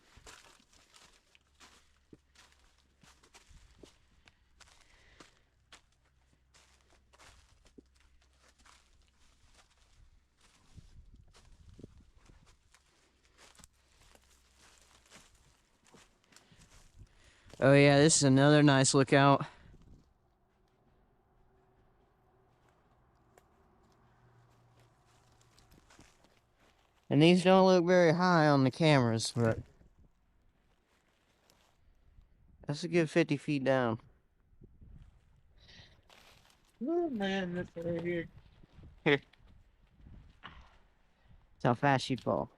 Oh yeah, this is another nice lookout. And these don't look very high on the cameras, but that's a good 50 feet down. Oh man, that's right here. Here. That's how fast you'd fall.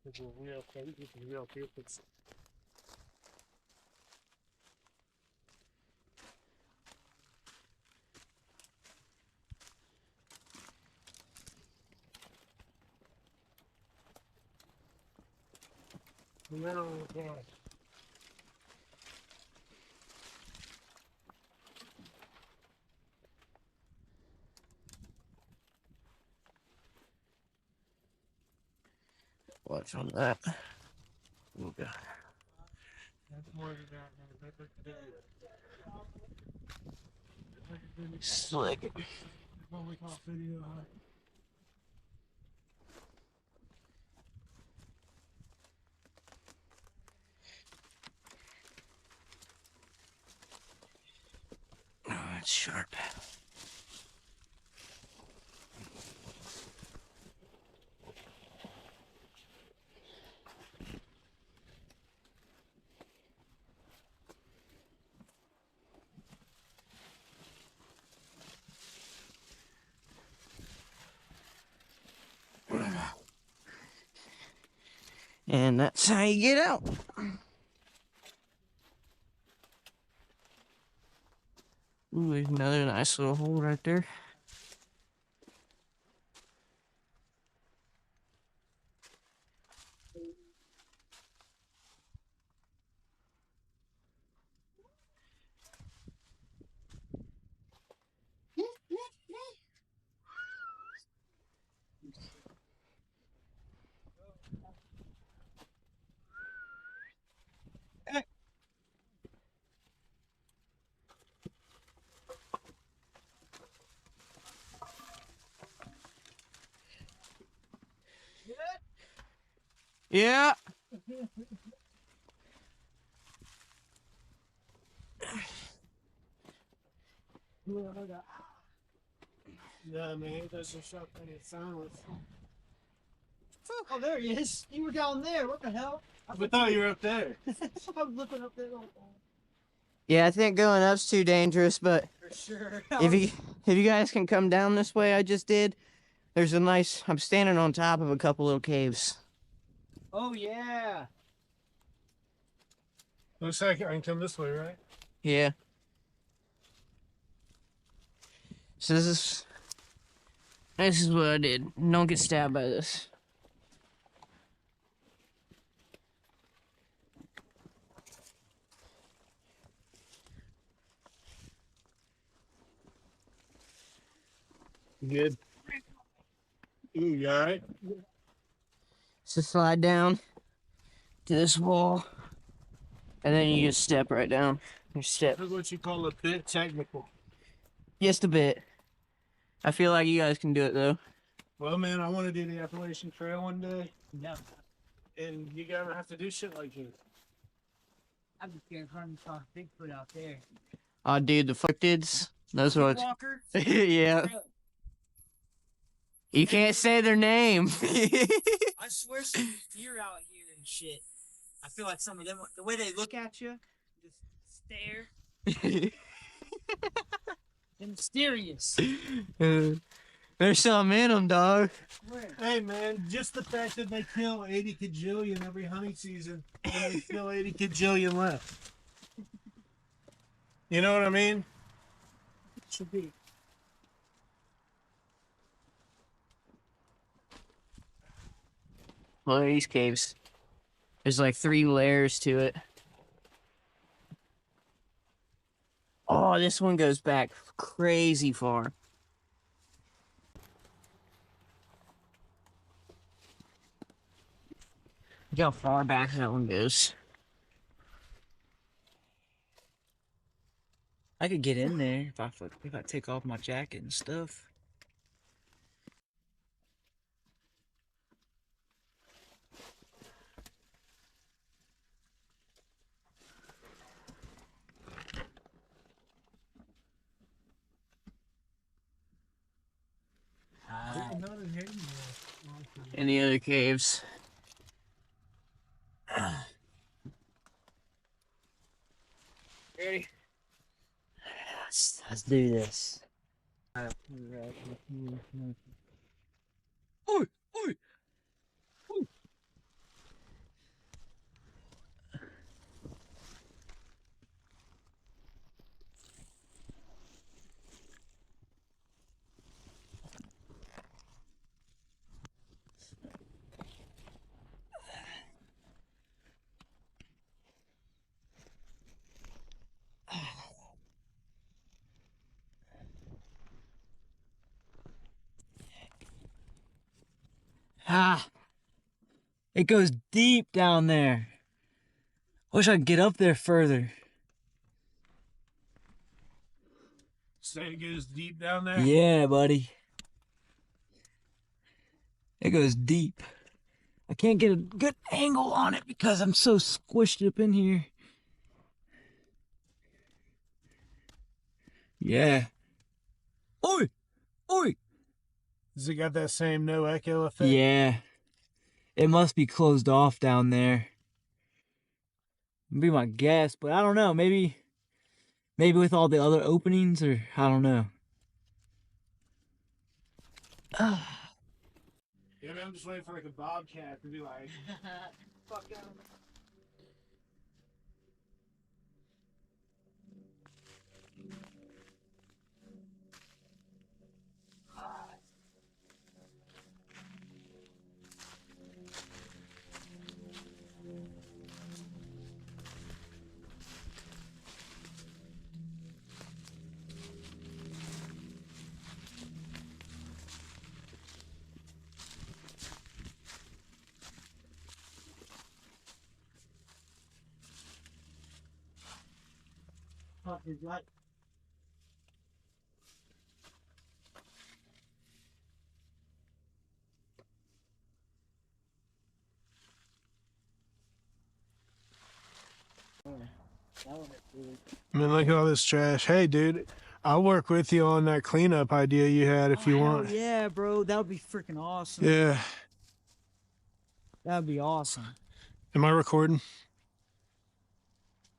It's a real thing. It's a real thing. No, God. Watch on that. Oh god. That's more than that. Slick. What we call video. Oh, it's sharp. And that's how you get out. Ooh, there's another nice little hole right there. Yeah. Yeah, man, it doesn't show any silence. Oh, there he is. You were down there. What the hell? We thought you were up there. I was looking up there. Yeah, I think going up's too dangerous, but For sure. if you guys can come down this way I just did, there's a nice, I'm standing on top of a couple little caves. Oh yeah. Looks like I can come this way, right? Yeah. So this is what I did. Don't get stabbed by this. Good. Ooh, you all right? So slide down to this wall, and then you just step right down. You step. That's what you call a bit technical. Just a bit. I feel like you guys can do it though. Well, man, I want to do the Appalachian Trail one day, Yeah. and you gotta have to do shit like this. I'm just scared of running across Bigfoot out there. Oh, dude, the cryptids. Those are. Walker. Yeah. You can't say their name. I swear some deer out here and shit. I feel like some of them, the way they look at you, just stare. They're mysterious. There's some in them, dog. Where? Hey, man, just the fact that they kill 80 kajillion every hunting season, and there's still 80 kajillion left. You know what I mean? Should be. Look at these caves. There's like 3 layers to it. Oh, this one goes back crazy far. Look how far back that one goes. I could get in there if I take off my jacket and stuff. In the other caves. Ready? Let's do this. Oi, Oi! Ah! It goes deep down there. Wish I could get up there further. Say it goes deep down there? Yeah, buddy. It goes deep. I can't get a good angle on it because I'm so squished up in here. Yeah. Oi! Oi! Has it got that same no echo effect? Yeah. It must be closed off down there. Would be my guess, but I don't know. Maybe with all the other openings, or I don't know. Yeah, man, I'm just waiting for like a bobcat to be like, Fuck out. Fuck is what? I mean, look at all this trash. Hey, dude, I'll work with you on that cleanup idea you had if you want. Yeah, bro, that would be freaking awesome. Yeah. That would be awesome. Am I recording?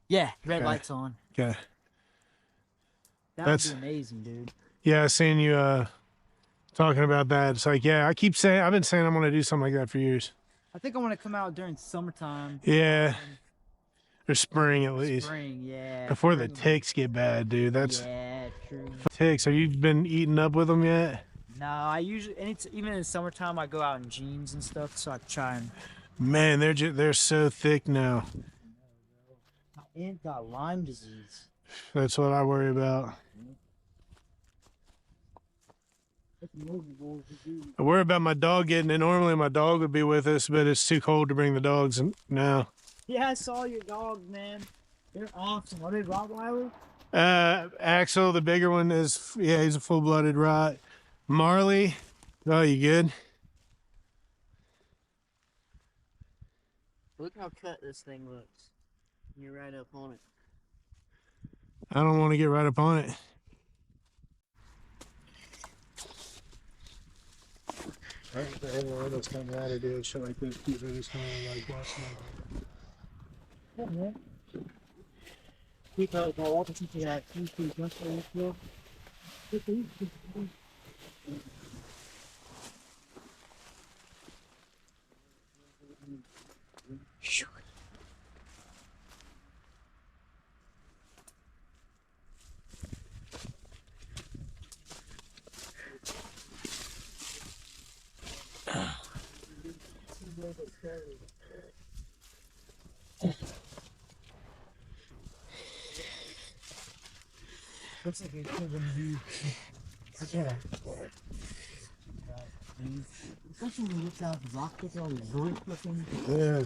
Yeah, red Okay. lights on. Okay. That That's- would be amazing, dude. Yeah, I seen you talking about that. It's like, yeah, I've been saying I'm gonna do something like that for years. I think I want to come out during summertime. Yeah. Or spring at least. Spring, yeah. Before the spring. ticks get bad, dude. That's Yeah, true. ticks. Have you been eating up with them yet? No, I usually, and it's even in summertime, I go out in jeans and stuff, so I try and. Man, they're so thick now. My aunt got Lyme disease. That's what I worry about. That's miserable to do. I worry about my dog getting it. Normally my dog would be with us, but it's too cold to bring the dogs now. Yeah, I saw your dogs, man. They're awesome. Are they Rottweilers? Axel, the bigger one, he's a full-blooded Rot. Marley, oh, you good? Look how cut this thing looks. You're right up on it. I don't want to get right up on it. That's kind of rad to do shit like this. People just kind of like watching it. Yeah, man. People are watching that YouTube just for yourself. Looks like it's gonna be. Yeah. Especially when you look out the rock with all the wood looking. Yeah.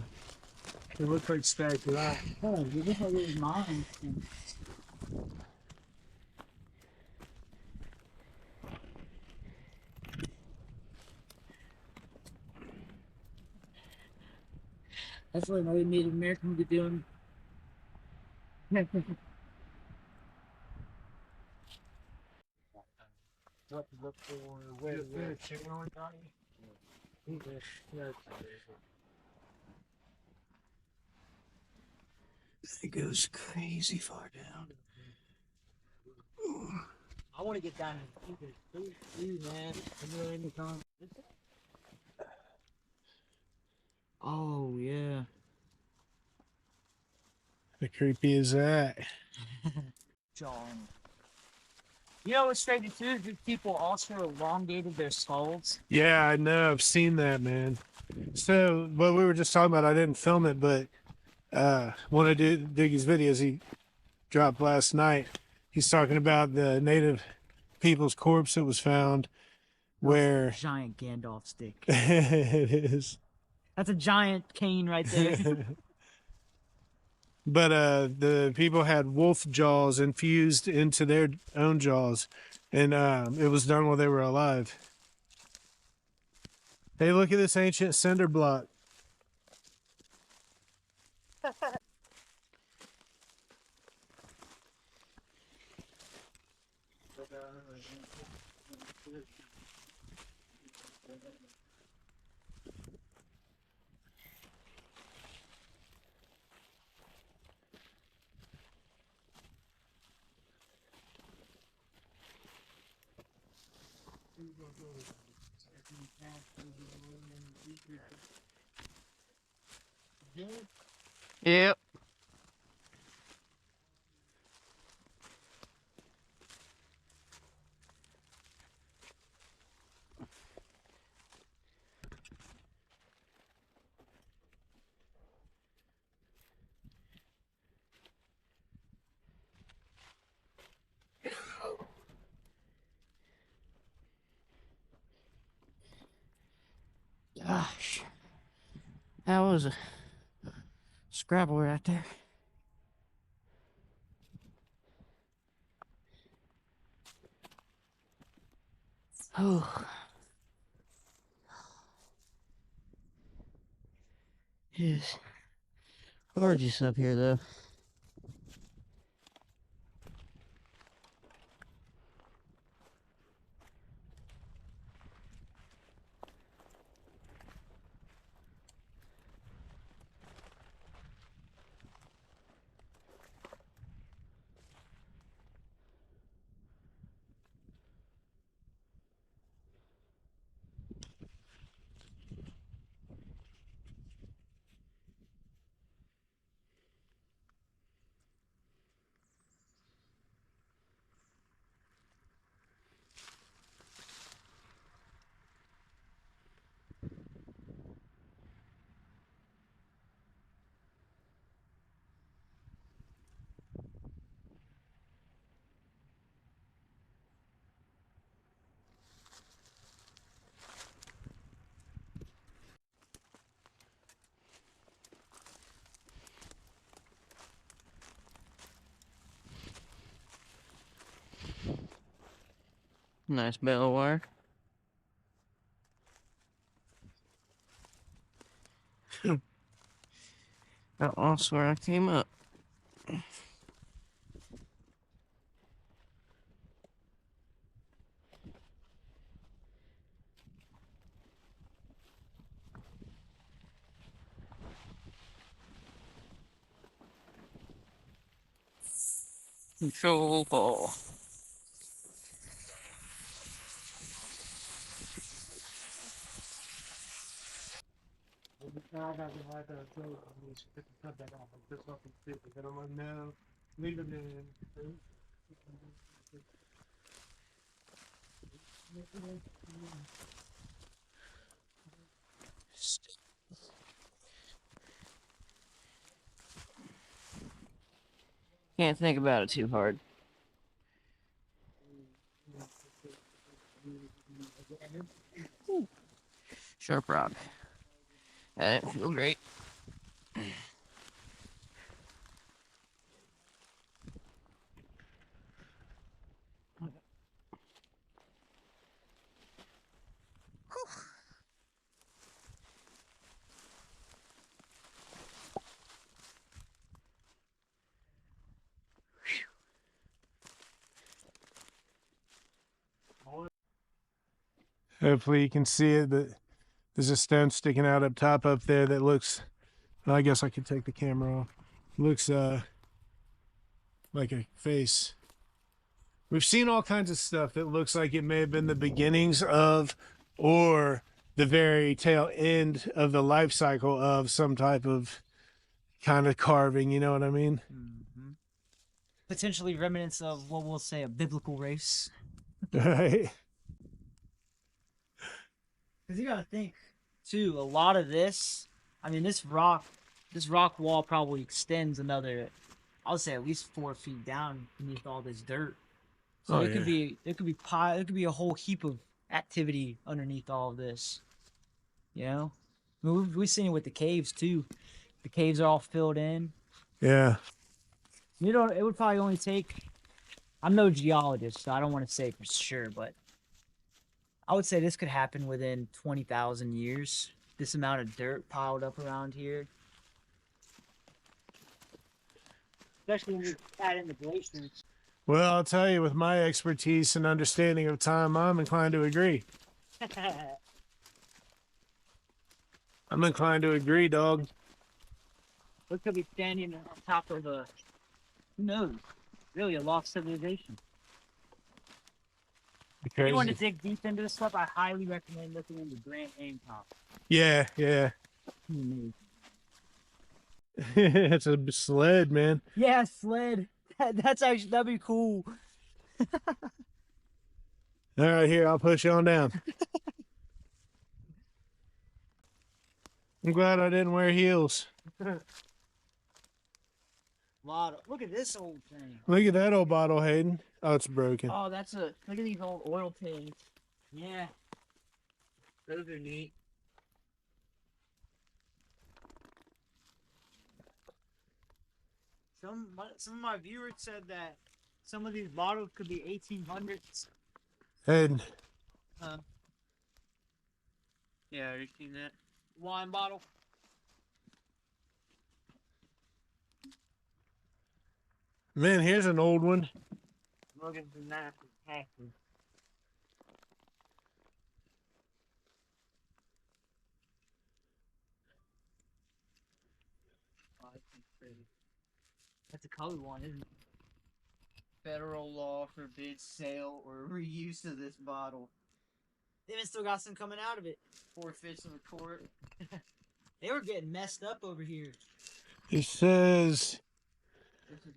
It looks like stacked rock. Oh, you look like it was mine. That's what another Native American would be doing. What to look for, where to look. It goes crazy far down. I want to get down and please, man. I'm really in the car. Oh, yeah. How creepy is that? John. You know what's strange too? Is that people also elongated their skulls. Yeah, I know. I've seen that, man. So, what we were just talking about, I didn't film it, but one of Doogie's videos he dropped last night, he's talking about the native people's corpse that was found where Giant Gandalf stick. it is. That's a giant cane right there. But the people had wolf jaws infused into their own jaws, and it was done while they were alive. Hey, look at this ancient cinder block. Yep. Gosh, that was a Scrabble right there. Oh, it is gorgeous up here, though. Nice bell wire. That was where I came up. Control ball. Can't think about it too hard. Sharp rock. That didn't feel great. Hopefully you can see it, but there's a stone sticking out up top up there that looks, well, I guess I could take the camera off. Looks like a face. We've seen all kinds of stuff that looks like it may have been the beginnings of or the very tail end of the life cycle of some type of kind of carving, you know what I mean? Mm-hmm. Potentially remnants of what we'll say a biblical race. Right. Because you gotta think, too, a lot of this, I mean, this rock wall probably extends another, I would say at least 4 feet down beneath all this dirt. So Oh, there could yeah. be a whole heap of activity underneath all of this. You know, I mean, we've seen it with the caves too. The caves are all filled in. Yeah. You know, it would probably only take. I'm no geologist, so I don't want to say for sure, but I would say this could happen within 20,000 years. This amount of dirt piled up around here, especially when you add in the glaciers. Well, I'll tell you, with my expertise and understanding of time, I'm inclined to agree. I'm inclined to agree, dog. We could be standing on top of a, who knows, really a lost civilization. Be If you want crazy. to dig deep into this stuff, I highly recommend looking into Grand Aim Top. Yeah, yeah. Amazing. It's a sled, man. Yeah, sled. That's actually, that'd be cool. All right, here, I'll push you on down. I'm glad I didn't wear heels. Look at this old thing. Look at that old bottle, Hayden. Oh, it's broken. Oh, that's a look at these old oil tins. Yeah. Those are neat. Some of my viewers said that some of these bottles could be 1800s. Hayden, Yeah, you seen that? Wine bottle. man, here's an old one. Looking for knives and taxes. Oh, that's pretty. That's a colored one, isn't it? Federal law forbids sale or reuse of this bottle. They even still got some coming out of it. 4/5 of the court. They were getting messed up over here. It says This is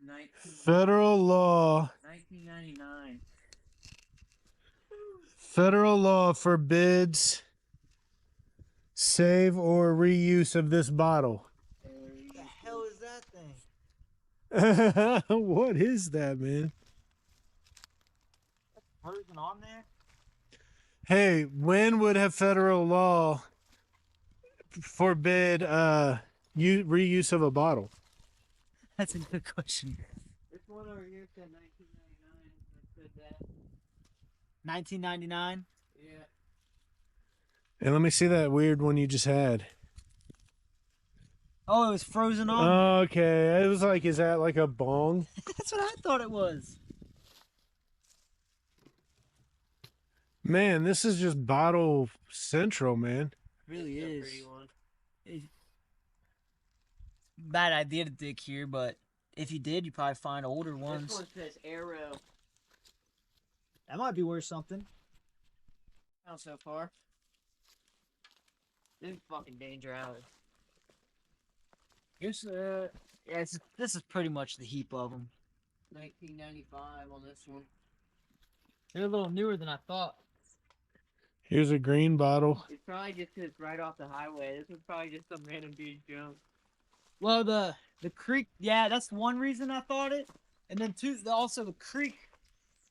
federal law. 1999. Federal law forbids save or reuse of this bottle. What the hell is that thing? What is that, man? Version on there? Hey, when would have federal law forbid reuse of a bottle? That's a good question. This one over here said 1999. I said that. 1999. Yeah. And let me see that weird one you just had. Oh, it was frozen on. Okay, it was like, is that like a bong? That's what I thought it was. Man, this is just bottle central, man. It really It's a is. pretty one. Bad idea to dig here, but if you did, you probably find older This ones. one says Arrow. That might be worth something. Not so far. This is fucking danger alley. Here's yeah, this is pretty much the heap of them. 1995 on this one. They're a little newer than I thought. Here's a green bottle. It's probably just 'cause it's right off the highway. This was probably just some random dude's junk. Well, the creek, yeah, that's one reason I thought it. And then two, also the creek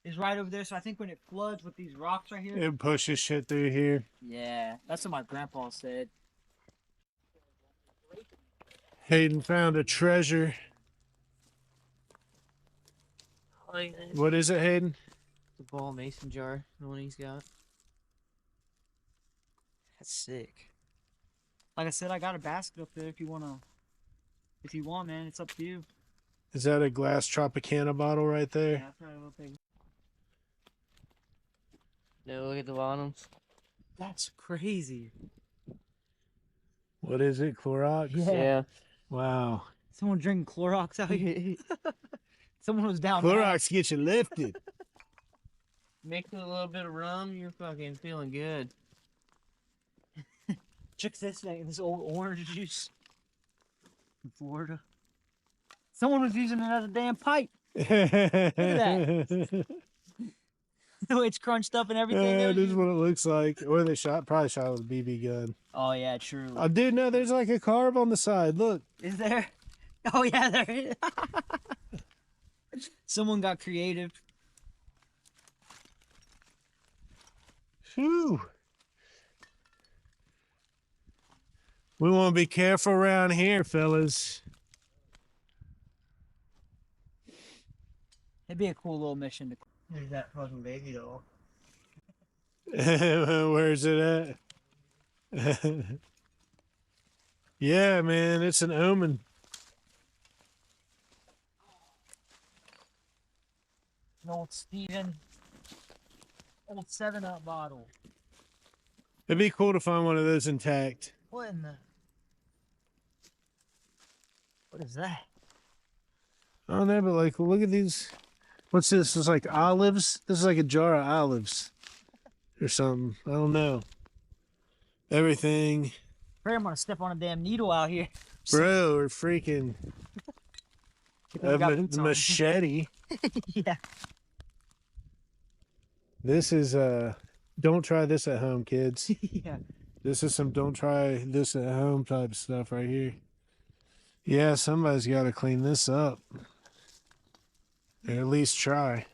is right over there, so I think when it floods with these rocks right here. It pushes shit through here. Yeah, that's what my grandpa said. Hayden found a treasure. What is it, Hayden? The ball mason jar, the one he's got. That's sick. Like I said, I got a basket up there if you want, man. It's up to you. Is that a glass Tropicana bottle right there? Yeah, I probably will take. No, look at the bottoms. That's crazy. What is it, Clorox? Yeah. Wow. Someone drinking Clorox out here. Someone was down bad. Clorox gets you lifted. Mix with a little bit of rum, you're fucking feeling good. Check this thing, this old orange juice in Florida. Someone was using it as a damn pipe. that. The way it's crunched up and everything. They was This is using- what it looks like. Or they probably shot with a BB gun. Oh yeah, true. Oh, dude, no, there's like a carve on the side. Look. Is there? Oh yeah, there is. Someone got creative. Phew. We want to be careful around here, fellas. It'd be a cool little mission to. There's that fucking baby doll. Where's it at? Yeah, man, it's an omen. An old Steven. Old 7-Up bottle. It'd be cool to find one of those intact. What in the? What is that? I don't know, but like, look at these. What's this? It's like olives. This is like a jar of olives. or something. I don't know. Everything, Pray I'm gonna step on a damn needle out here. bro. Or freaking We got boots the on. machete. Yeah. This is don't try this at home, kids. Yeah. This is some don't try this at home type stuff right here. Yeah, somebody's got to clean this up. Or at least try.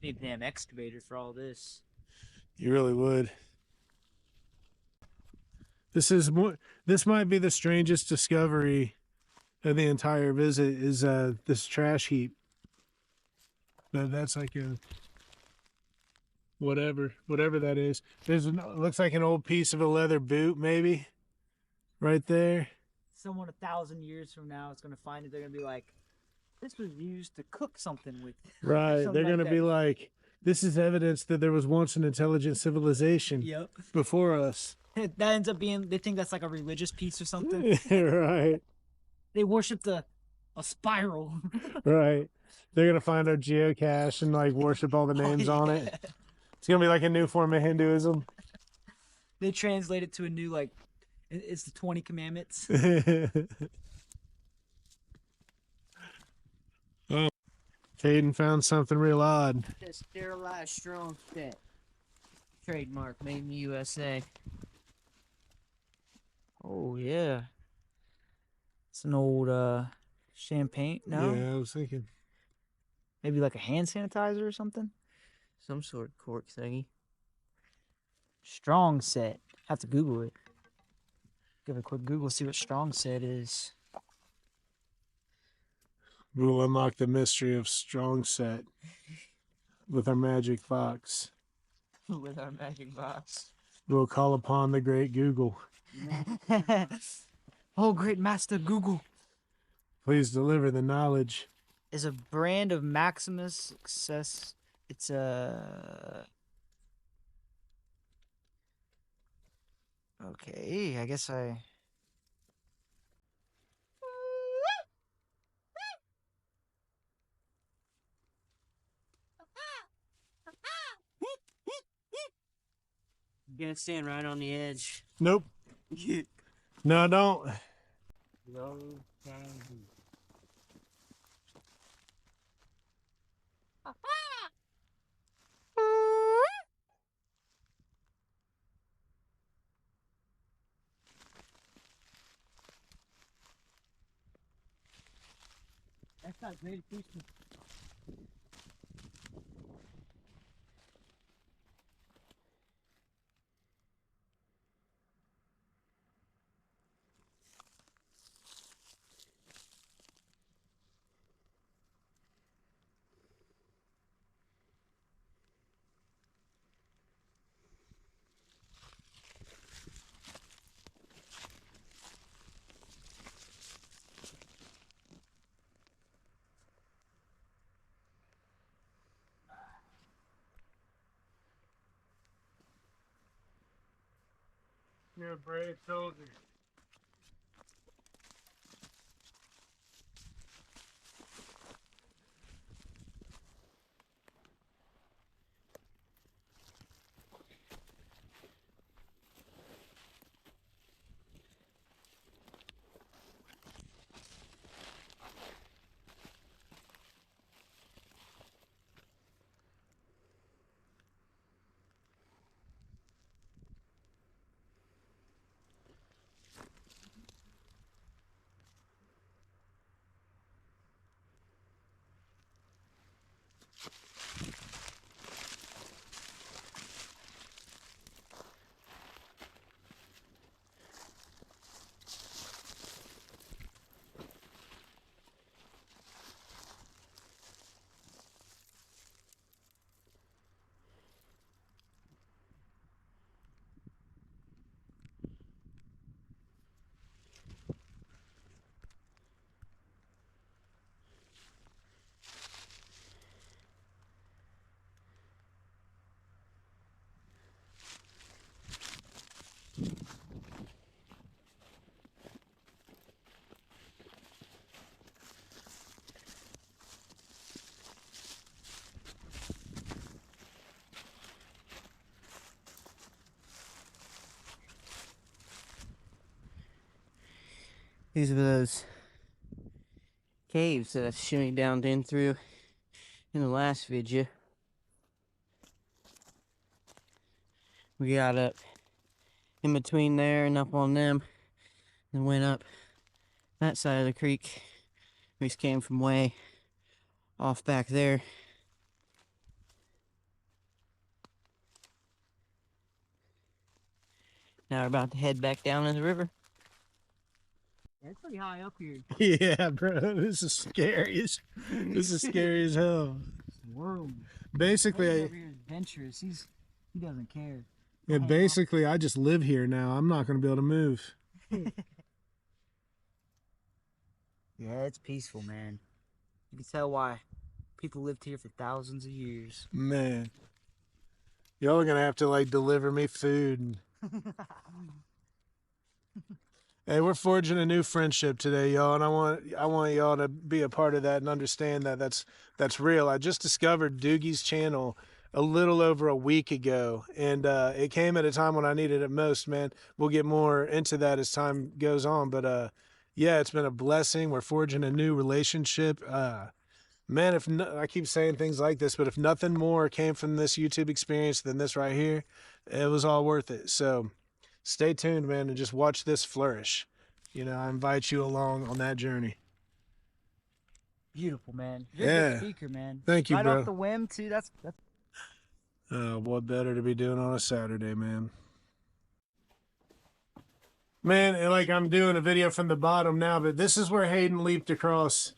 Need a damn excavator for all this. You really would. This might be the strangest discovery of the entire visit is this trash heap. That's like a whatever that is. Looks like an old piece of a leather boot, maybe, right there. Someone 1,000 years from now is gonna find it. They're gonna be like, "This was used to cook something with." Right. Something They're like gonna that. be like, this is evidence that there was once an intelligent civilization Yep. before us. That ends up being. They think that's like a religious piece or something. Right. They worship a spiral. Right. They're gonna find our geocache and like worship all the names on it. It's gonna be like a new form of Hinduism. They translate it to a new like. It's the 20 commandments. Oh, Caden found something real odd. The sterilized strong set. Trademark made in the USA. Oh yeah. It's an old champagne. No, Yeah, I was thinking. maybe like a hand sanitizer or something. Some sort of cork thingy. Strong set. Have to Google it. Give it a quick Google, see what strong set is. We'll unlock the mystery of strong set with our magic box. With our magic box. We'll call upon the great Google. Oh, great master Google. Please deliver the knowledge. Is a brand of Maximus success. It's a. Okay, I guess I. You're gonna stand right on the edge. Nope. No, don't. No, That's not great acoustic. You're a brave soldier. These are those caves that I shimmied down in through in the last video. We got up in between there and up on them, and went up that side of the creek. We just came from way off back there. Now we're about to head back down in the river. It's pretty high up here. Yeah, bro, this is scary. This is scary as hell. World. Basically, Over here is adventurous. He doesn't care. yeah, hang basically, I just live here now. I'm not going to be able to move. Yeah, it's peaceful, man. You can tell why people lived here for thousands of years. Man, y'all are going to have to like deliver me food. And... Hey, we're forging a new friendship today, y'all, and I want y'all to be a part of that and understand that that's real. I just discovered Doogie's channel a little over a week ago, and it came at a time when I needed it most, man. We'll get more into that as time goes on, but yeah, it's been a blessing. We're forging a new relationship. Man, I keep saying things like this, but if nothing more came from this YouTube experience than this right here, it was all worth it. So stay tuned, man, and just watch this flourish. You know, I invite you along on that journey. Beautiful, man. You're a Yeah. good speaker, man. Thank you, right bro. off the whim, too. That's What better to be doing on a Saturday, man? Man, and like I'm doing a video from the bottom now, but this is where Hayden leaped across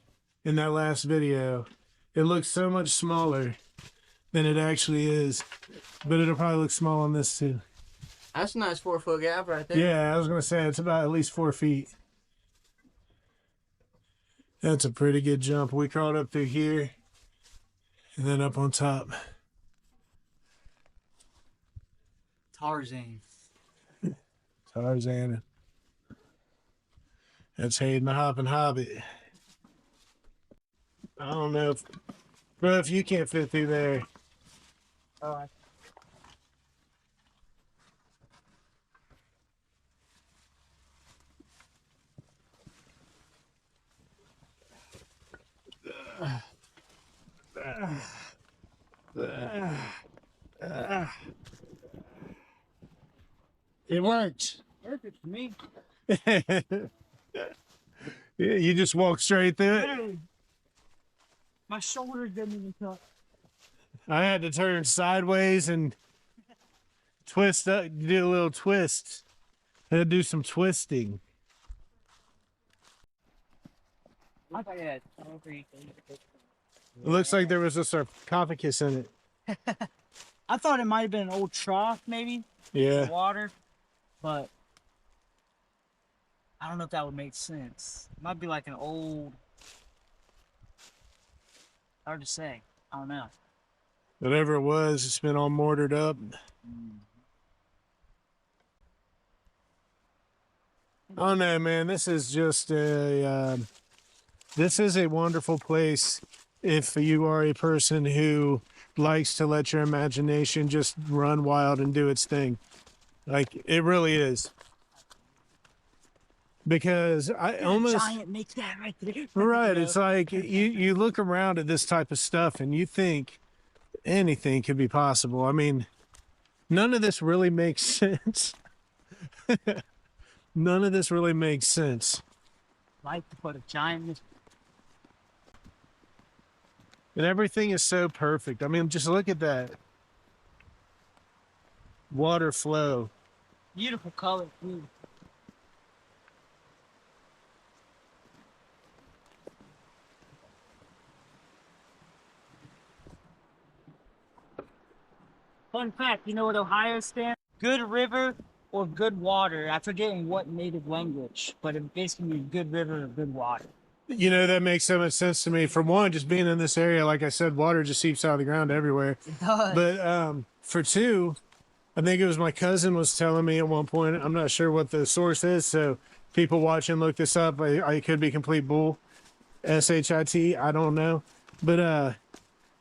in that last video. It looks so much smaller than it actually is, but it'll probably look small on this too. That's a nice 4-foot gap right there. Yeah, I was gonna say it's about at least 4 feet. That's a pretty good jump. We crawled up through here and then up on top. Tarzan. Tarzan. That's Hayden the Hopping Hobbit. I don't know if, bro, if you can't fit through there. Oh, It worked. perfect for me. Yeah, you just walk straight through it. Literally. My shoulders didn't even touch. I had to turn sideways and twist up, do a little twist. I had to do some twisting. Yeah. It looks like there was a sarcophagus in it. I thought it might have been an old trough, maybe, Yeah. water, but I don't know if that would make sense. It might be like an old. Hard to say. I don't know. Whatever it was, it's been all mortared up. I don't know, man. This is just this is a wonderful place if you are a person who likes to let your imagination just run wild and do its thing. Like, it really is. Because I almost... Giant makes that right there. Right, it's like you look around at this type of stuff and you think anything could be possible. I mean, none of this really makes sense. None of this really makes sense. Like to put a giant. And everything is so perfect. I mean, just look at that. Water flow. Beautiful color, too. Fun fact, you know what Ohio stands? Good river or good water. I forget in what native language, but it basically means good river or good water. You know, that makes so much sense to me. For one, just being in this area, like I said, water just seeps out of the ground everywhere. It does. But for two, I think it was my cousin was telling me at one point, I'm not sure what the source is, so people watching, look this up. I could be complete bull. SHIT, I don't know. But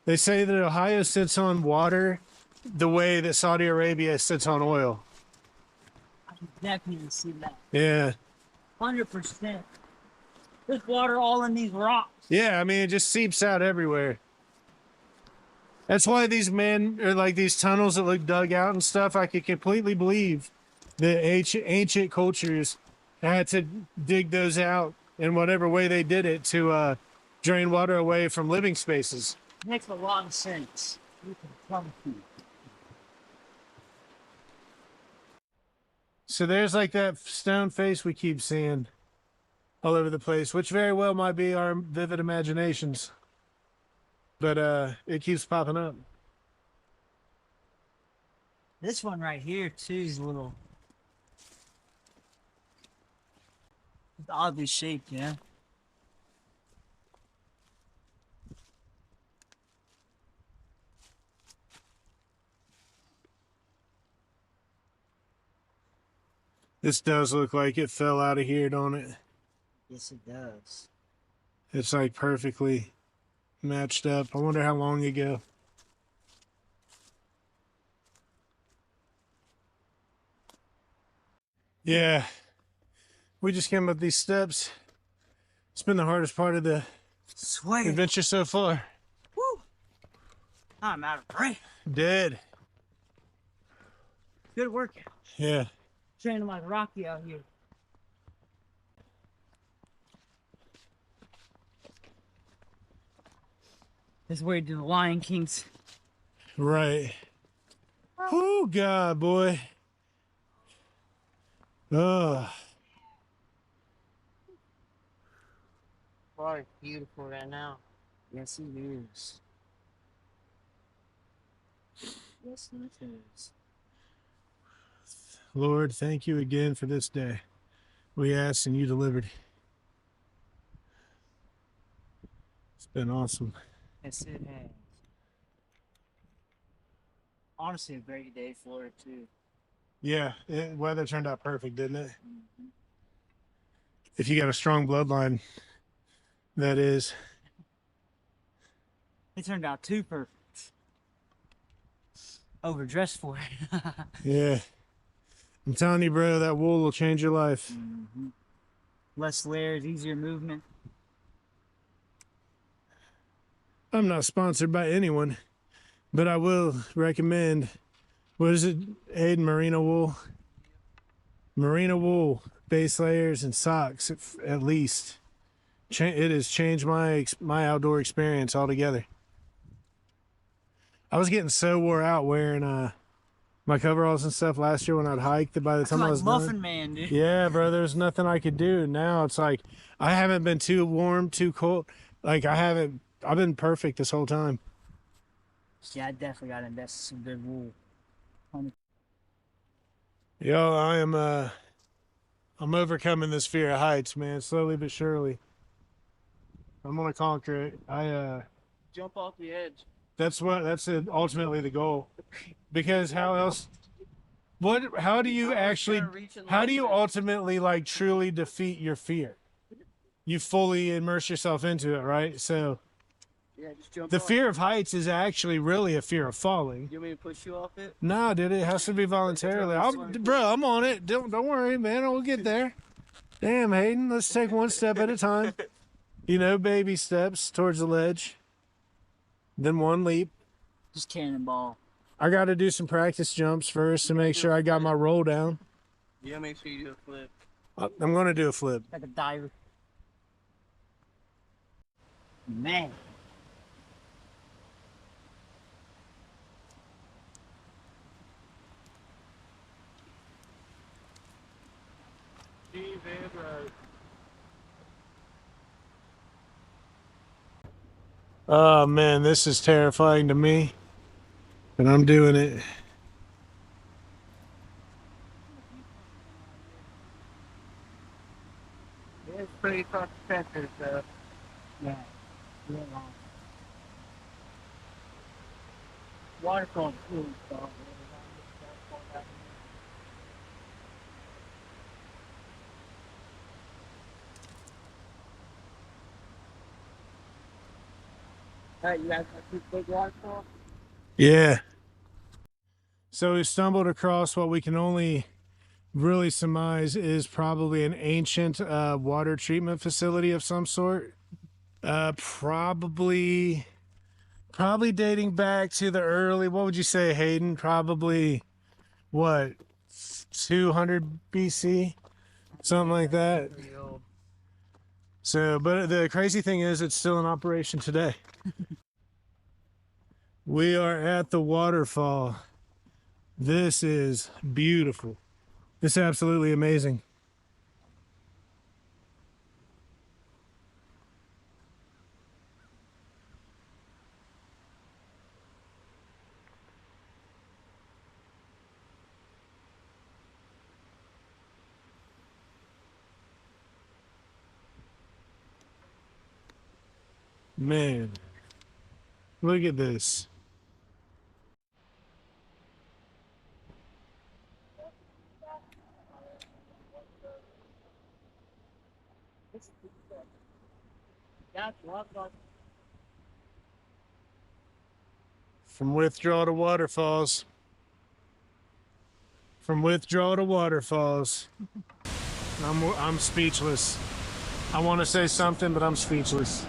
they say that Ohio sits on water the way that Saudi Arabia sits on oil. I can definitely see that. Yeah. 100%. There's water all in these rocks. Yeah, I mean, it just seeps out everywhere. That's why these men, or like these tunnels that look dug out and stuff, I could completely believe the ancient cultures had to dig those out in whatever way they did it to drain water away from living spaces. Makes a lot of sense. So there's like that stone face we keep seeing all over the place, which very well might be our vivid imaginations. But it keeps popping up. This one right here too is a little it's oddly shaped, yeah. This does look like it fell out of here, don't it? Yes, it does. It's like perfectly matched up. I wonder how long ago. Yeah. We just came up these steps. It's been the hardest part of the Swear. adventure so far. Woo! I'm out of breath. Dead. Good workout. Yeah. Training like Rocky out here. This is where you do the Lion Kings. Right. Oh, God, boy. Oh. Water's beautiful right now. Yes, it is. Yes, it is. Lord, thank you again for this day. We asked and you delivered. It's been awesome. Yes, it has. Honestly, a great day for it, too. Yeah, weather turned out perfect, didn't it? If you got a strong bloodline, that is. It turned out too perfect. Overdressed for it. Yeah. I'm telling you, bro, that wool will change your life. Less layers, easier movement. I'm not sponsored by anyone, but I will recommend, what is it, Hayden? Merino wool? Merino wool, base layers and socks, at least. It has changed my outdoor experience altogether. I was getting so wore out wearing my coveralls and stuff last year when I'd hike that by the time I Like was Muffin done, Man, dude. yeah, bro, there's nothing I could do. Now it's like I haven't been too warm, too cold. Like I've been perfect this whole time. Yeah, I definitely got to invest in some good wool. Yo, I'm overcoming this fear of heights, man, slowly but surely. I'm gonna conquer it. Jump off the edge. That's ultimately the goal. Because how else? How do you ultimately like truly defeat your fear? You fully immerse yourself into it, right? So Yeah, just jump the off. fear of heights is actually really a fear of falling. You want me to push you off it? No, dude, it has to be voluntarily. Bro, I'm on it. Don't worry, man. We'll get there. Damn, Hayden, let's take one step at a time. You know, baby steps towards the ledge. Then one leap. Just cannonball. I got to do some practice jumps first to make sure I got my roll down. Yeah, make sure you do a flip. I'm going to do a flip. Like a diver. Man. Oh, man, this is terrifying to me. And I'm doing it. It's pretty cost effective, so. Yeah. Yeah. Waterfall too. So. Alright, you guys got two big waterfalls? Yeah. So we stumbled across what we can only really surmise is probably an ancient water treatment facility of some sort. Probably dating back to the early, what would you say, Hayden? Probably what, 200 BC, something like that. Pretty old. So, but the crazy thing is, it's still in operation today. We are at the waterfall. This is beautiful. It's absolutely amazing. Man, look at this. From withdrawal to waterfalls. From withdrawal to waterfalls. I'm speechless. I want to say something, but I'm speechless.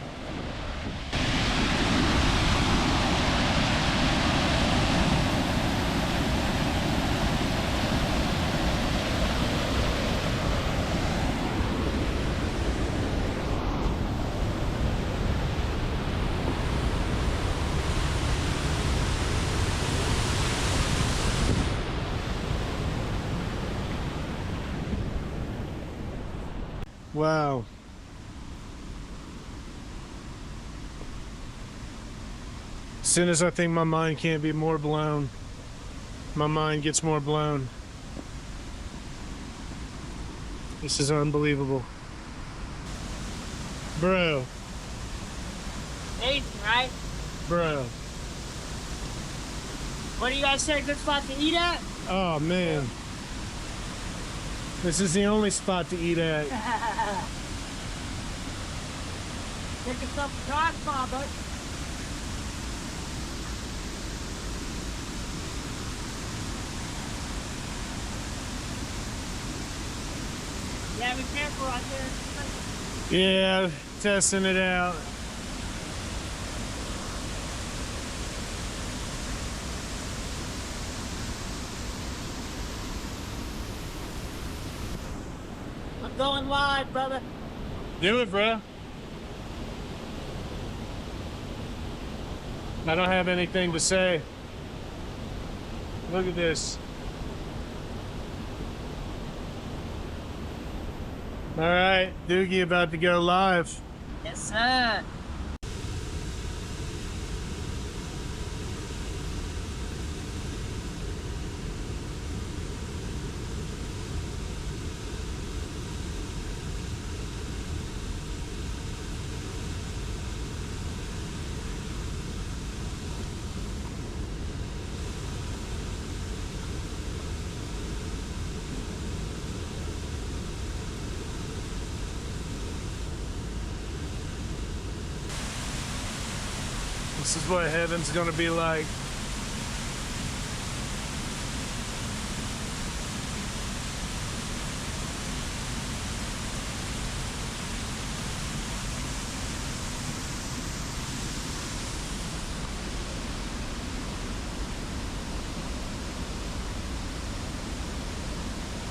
Wow. As soon as I think my mind can't be more blown, my mind gets more blown. This is unbelievable. Bro. Amazing, right? Bro. What do you guys say? Good spot to eat at? Oh, man. This is the only spot to eat at. Pick yourself a dry spot, bud. Yeah, be careful out there. Yeah, testing it out. I'm going wide, brother. Do it, bro. I don't have anything to say. Look at this. All right, Doogie about to go live. Yes, sir. This is what heaven's gonna be like.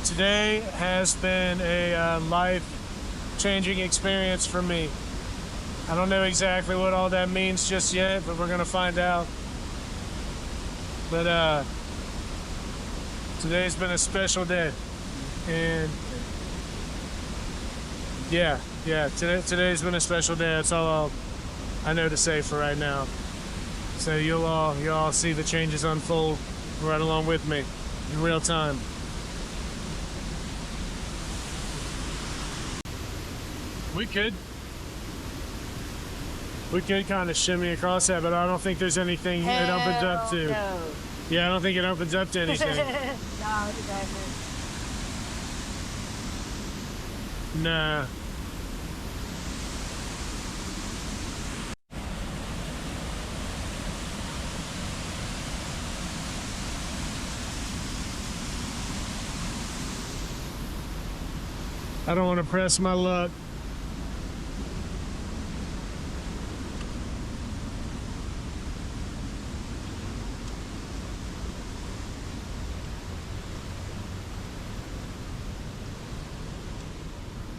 Today has been a life-changing experience for me. I don't know exactly what all that means just yet, but we're gonna find out. But today's been a special day, and yeah, today's been a special day. That's all I know to say for right now. So you'll all see the changes unfold right along with me in real time. We could kind of shimmy across that, but I don't think there's anything it opens up to. No. Yeah, I don't think it opens up to anything. No, it doesn't. Nah. I don't want to press my luck.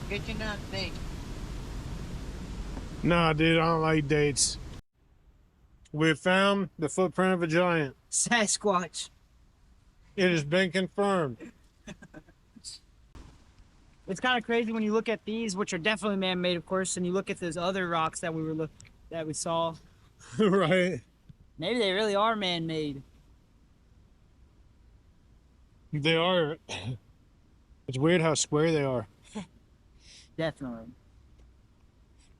Get you not think. Nah, dude, I don't like dates. We found the footprint of a giant. Sasquatch. It has been confirmed. It's kind of crazy when you look at these, which are definitely man-made, of course, and you look at those other rocks that we saw. Right? Maybe they really are man-made. They are. It's weird how square they are. Definitely.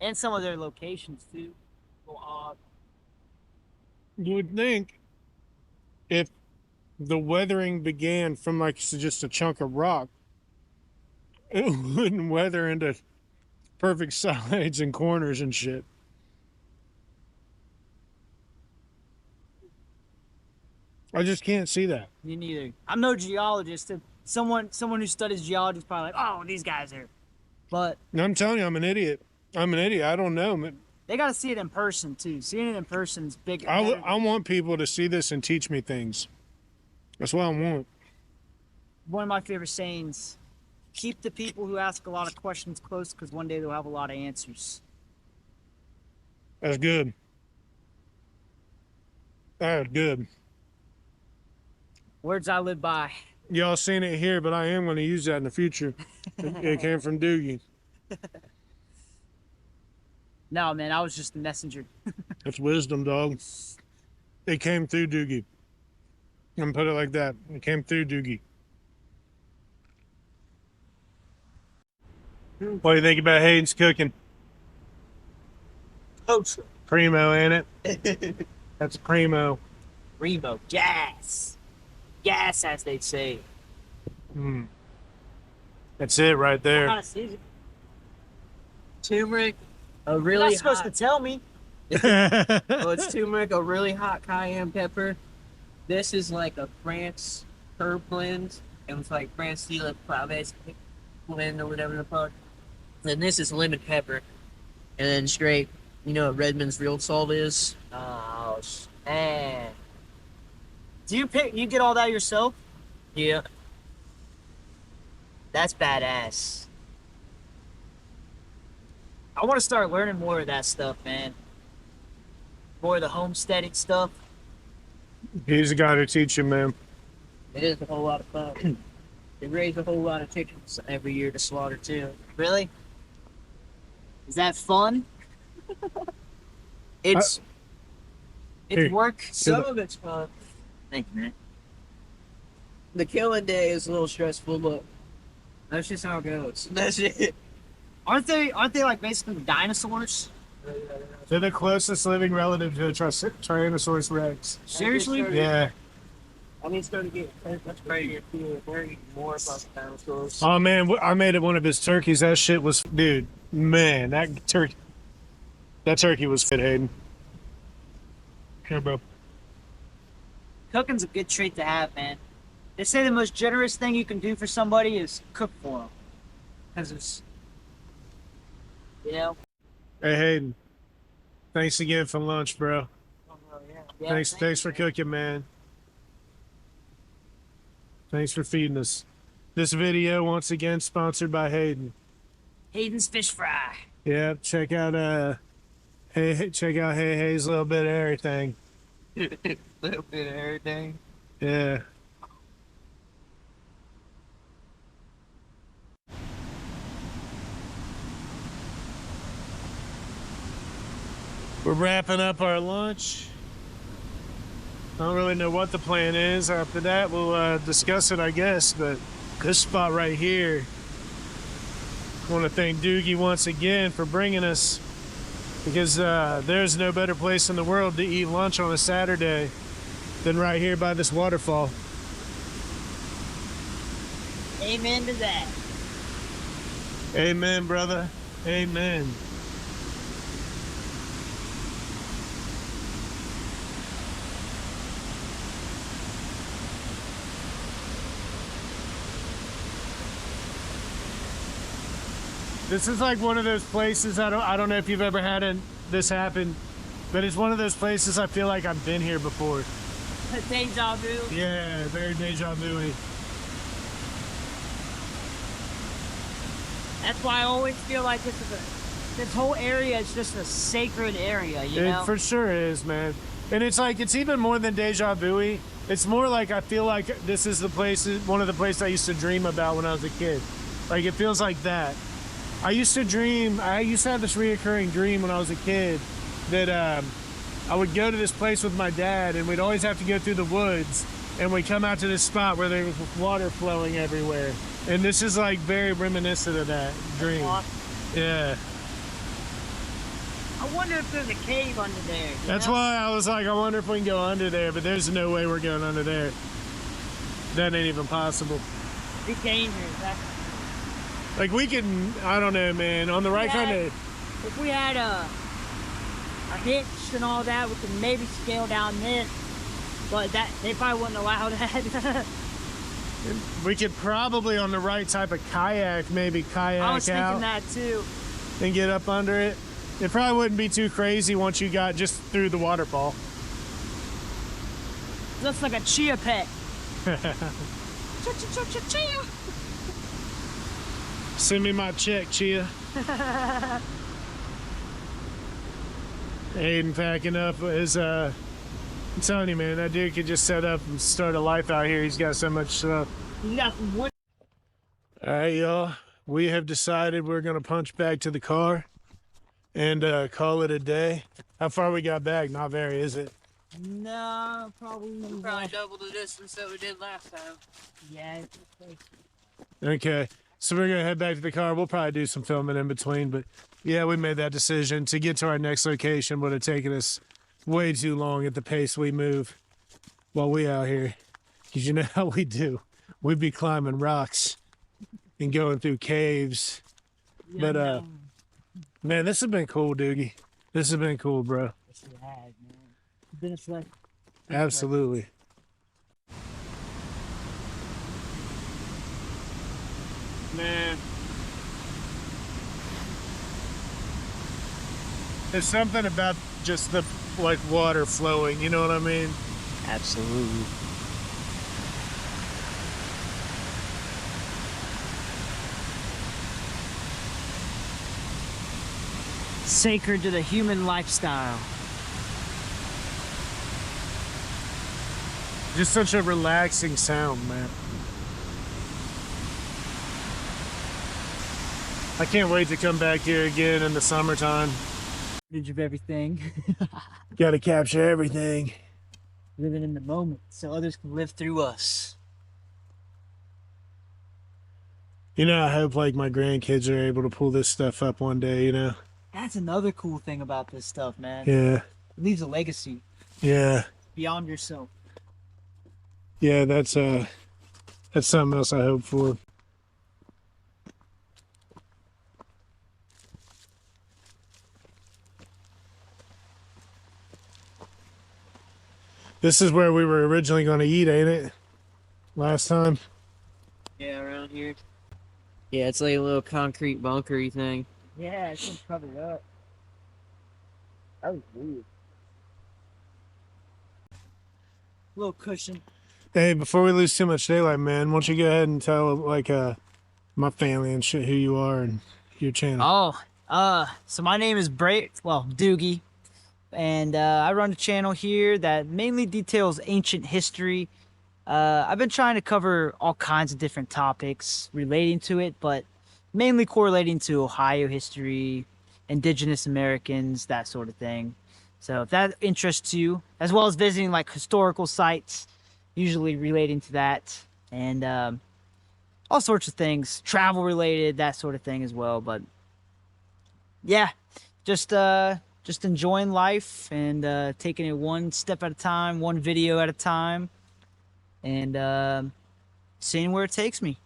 And some of their locations too. A little odd. You would think if the weathering began from like just a chunk of rock, it wouldn't weather into perfect sides and corners and shit. I just can't see that. Me neither. I'm no geologist. Someone who studies geology is probably like, oh, these guys are. But And I'm telling you, I'm an idiot. I don't know. they got to see it in person too. Seeing it in person is big. I want people to see this and teach me things. That's what I want. One of my favorite sayings: keep the people who ask a lot of questions close, because one day they'll have a lot of answers. That's good. That's good. Words I live by. Y'all seen it here, but I am going to use that in the future. It came from Doogie. No, man, I was just the messenger. That's wisdom, dog. It came through Doogie. I'm gonna put it like that. It came through Doogie. What do you think about Hayden's cooking? Coach. Primo, ain't it? That's primo. Remo. Gas. Gas, as they say. That's it right What there. kind of season? Turmeric, a You're really not supposed hot. to tell me. Well, it's turmeric, a really hot cayenne pepper. This is like a France herb blend. It was like France style claves blend or whatever the fuck. And this is lemon pepper. And then straight, you know what Redmond's real salt is? Oh, man. Do you get all that yourself? Yeah. That's badass. I want to start learning more of that stuff, man. More of the homesteading stuff. He's the guy to teach you, man. It is a whole lot of fun. They raise a whole lot of chickens every year to slaughter too. Really? Is that fun? It's It's work. some of it's fun. Thank you, man. The killing day is a little stressful, but that's just how it goes. That's it. Aren't they like basically dinosaurs? They're the closest living relative to a Tyrannosaurus Rex. Seriously? Yeah. I mean, it's going to get much crazier too. They're eating more about the dinosaurs. Oh man, I made it one of his turkeys. That shit was, dude. Man, that turkey was fit, Hayden. Here, bro. Cooking's a good trait to have, man. They say the most generous thing you can do for somebody is cook for them. Because it's, you know. Hey, Hayden. Thanks again for lunch, bro. Yeah, Thanks for cooking, man. Thanks for feeding us. This video, once again, sponsored by Hayden. Hayden's Fish Fry. Yeah, check out Hay's little bit of everything. Little bit of everything. Yeah. We're wrapping up our lunch. I don't really know what the plan is. After that, we'll discuss it, I guess. But this spot right here, I want to thank Doogie once again for bringing us, because there's no better place in the world to eat lunch on a Saturday than right here by this waterfall. Amen to that. Amen, brother. Amen. This is like one of those places, I don't know if you've ever had this happen, but it's one of those places I feel like I've been here before. Deja vu. Yeah, very deja vu-y. That's why I always feel like this whole area is just a sacred area, you know? It for sure is, man. And it's like, it's even more than deja vu-y. It's more like, I feel like this is one of the places I used to dream about when I was a kid. Like, it feels like that. I used to have this reoccurring dream when I was a kid that I would go to this place with my dad, and we'd always have to go through the woods, and we'd come out to this spot where there was water flowing everywhere. And this is like very reminiscent of that dream. Awesome. Yeah. I wonder if there's a cave under there. That's why I was like, I wonder if we can go under there, but there's no way we're going under there. That ain't even possible. Be dangerous. Like, we can, I don't know, man, on the right kind of... If we had a hitch and all that, we could maybe scale down this, but they probably wouldn't allow that. We could probably, on the right type of kayak, maybe kayak out. I was thinking that too. And get up under it. It probably wouldn't be too crazy once you got just through the waterfall. Looks like a chia pet. Chia. Send me my check, Chia. Aiden packing up is I'm telling you, man, that dude could just set up and start a life out here. He's got so much stuff. Nothing. All right, y'all. We have decided we're gonna punch back to the car and call it a day. How far we got back? Not very, is it? No, probably double the distance that we did last time. Yeah. Okay. So we're gonna head back to the car. We'll probably do some filming in between, but yeah, we made that decision. To get to our next location would have taken us way too long at the pace we move while we out here. Because you know how we do. We'd be climbing rocks and going through caves. Yeah, But man, this has been cool, Doogie. This has been cool, bro. Yes, it has, man. It's been a fun. Absolutely. Man, there's something about just the like water flowing, you know what I mean? Absolutely. Sacred to the human lifestyle. Just such a relaxing sound, man. I can't wait to come back here again in the summertime. Footage of everything. Got to capture everything. Living in the moment so others can live through us. You know, I hope like my grandkids are able to pull this stuff up one day, you know? That's another cool thing about this stuff, man. Yeah. It leaves a legacy Yeah. beyond yourself. Yeah, that's something else I hope for. This is where we were originally going to eat, ain't it? Last time. Yeah, around here. Yeah, it's like a little concrete bunkery thing. Yeah, it's been covered up. That was weird. Little cushion. Hey, before we lose too much daylight, man, why don't you go ahead and tell like my family and shit who you are and your channel. So my name is Doogie, and I run a channel here that mainly details ancient history. I've been trying to cover all kinds of different topics relating to it, but mainly correlating to Ohio history, indigenous Americans, that sort of thing. So if that interests you, as well as visiting like historical sites, usually relating to that, and all sorts of things, travel related, that sort of thing as well. But yeah, just enjoying life and taking it one step at a time, one video at a time, and seeing where it takes me.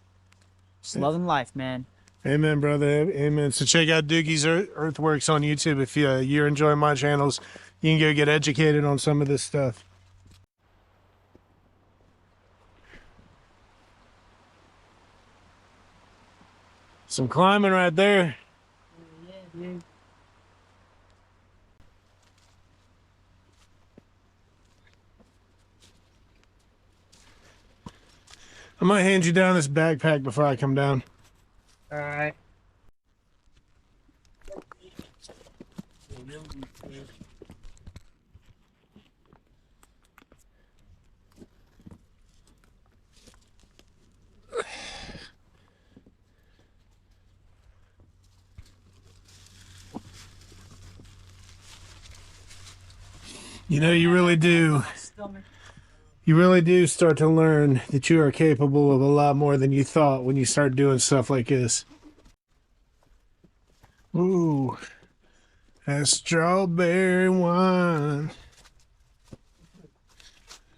Just loving life, man. Amen, brother. Amen. So check out Doogie's Earthworks on YouTube. If you're enjoying my channels, you can go get educated on some of this stuff. Some climbing right there. I might hand you down this backpack before I come down. All right. You know, you really do start to learn that you are capable of a lot more than you thought when you start doing stuff like this. Ooh, that strawberry wine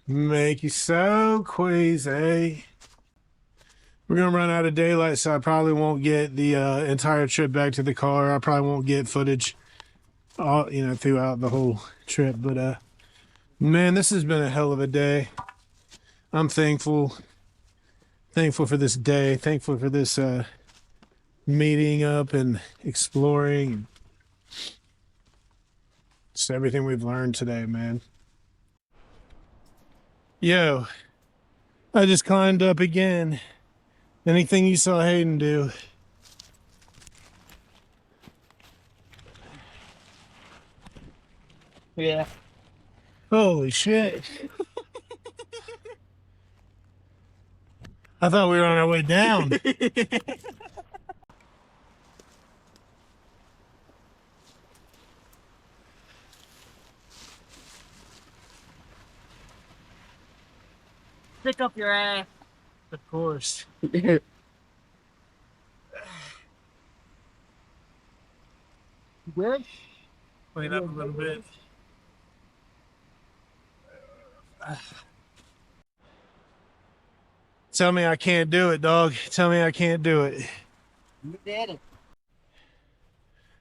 make you so crazy. We're gonna run out of daylight, so I probably won't get the entire trip back to the car. I probably won't get footage throughout the whole trip, but man, this has been a hell of a day. I'm thankful for this day, thankful for this meeting up and exploring, just everything we've learned today, man. Yo, I just climbed up again. Anything you saw Hayden do? Yeah. Holy shit. I thought we were on our way down. Pick up your ass. Of course. Good? Clean up a little bit. Tell me I can't do it, dog. Tell me I can't do it. You did it.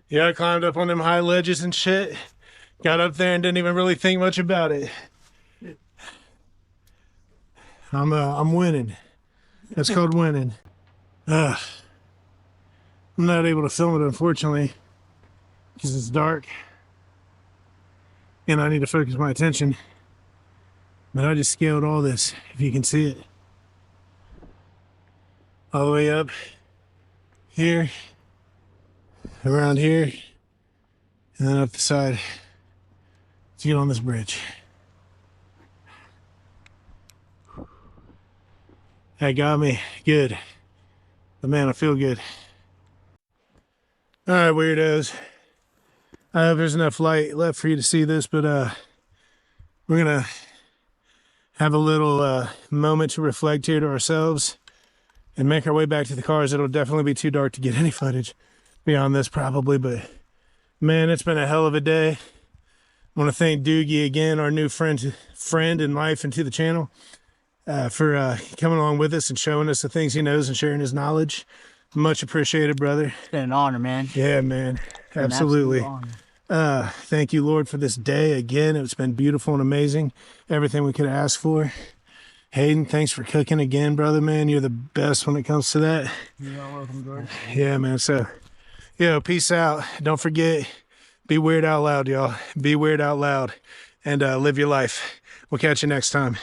Yeah, I climbed up on them high ledges and shit. Got up there and didn't even really think much about it. I'm winning. That's called winning. I'm not able to film it, unfortunately, because it's dark and I need to focus my attention. But I just scaled all this, if you can see it. All the way up here, around here, and then up the side to get on this bridge. That got me good. But man, I feel good. All right, weirdos. I hope there's enough light left for you to see this, but we're gonna have a little moment to reflect here to ourselves and make our way back to the cars. It'll definitely be too dark to get any footage beyond this probably, but man, it's been a hell of a day. I want to thank Doogie again, our new friend in life and to the channel, for coming along with us and showing us the things he knows and sharing his knowledge. Much appreciated, brother. It's been an honor, man. Yeah, man. It's been an Absolutely. absolute honor. Thank you, Lord, for this day again. It's been beautiful and amazing. Everything we could ask for. Hayden, thanks for cooking again, brother, man. You're the best when it comes to that. You're welcome, George. Yeah, man. So, peace out. Don't forget, be weird out loud, y'all. Be weird out loud and live your life. We'll catch you next time.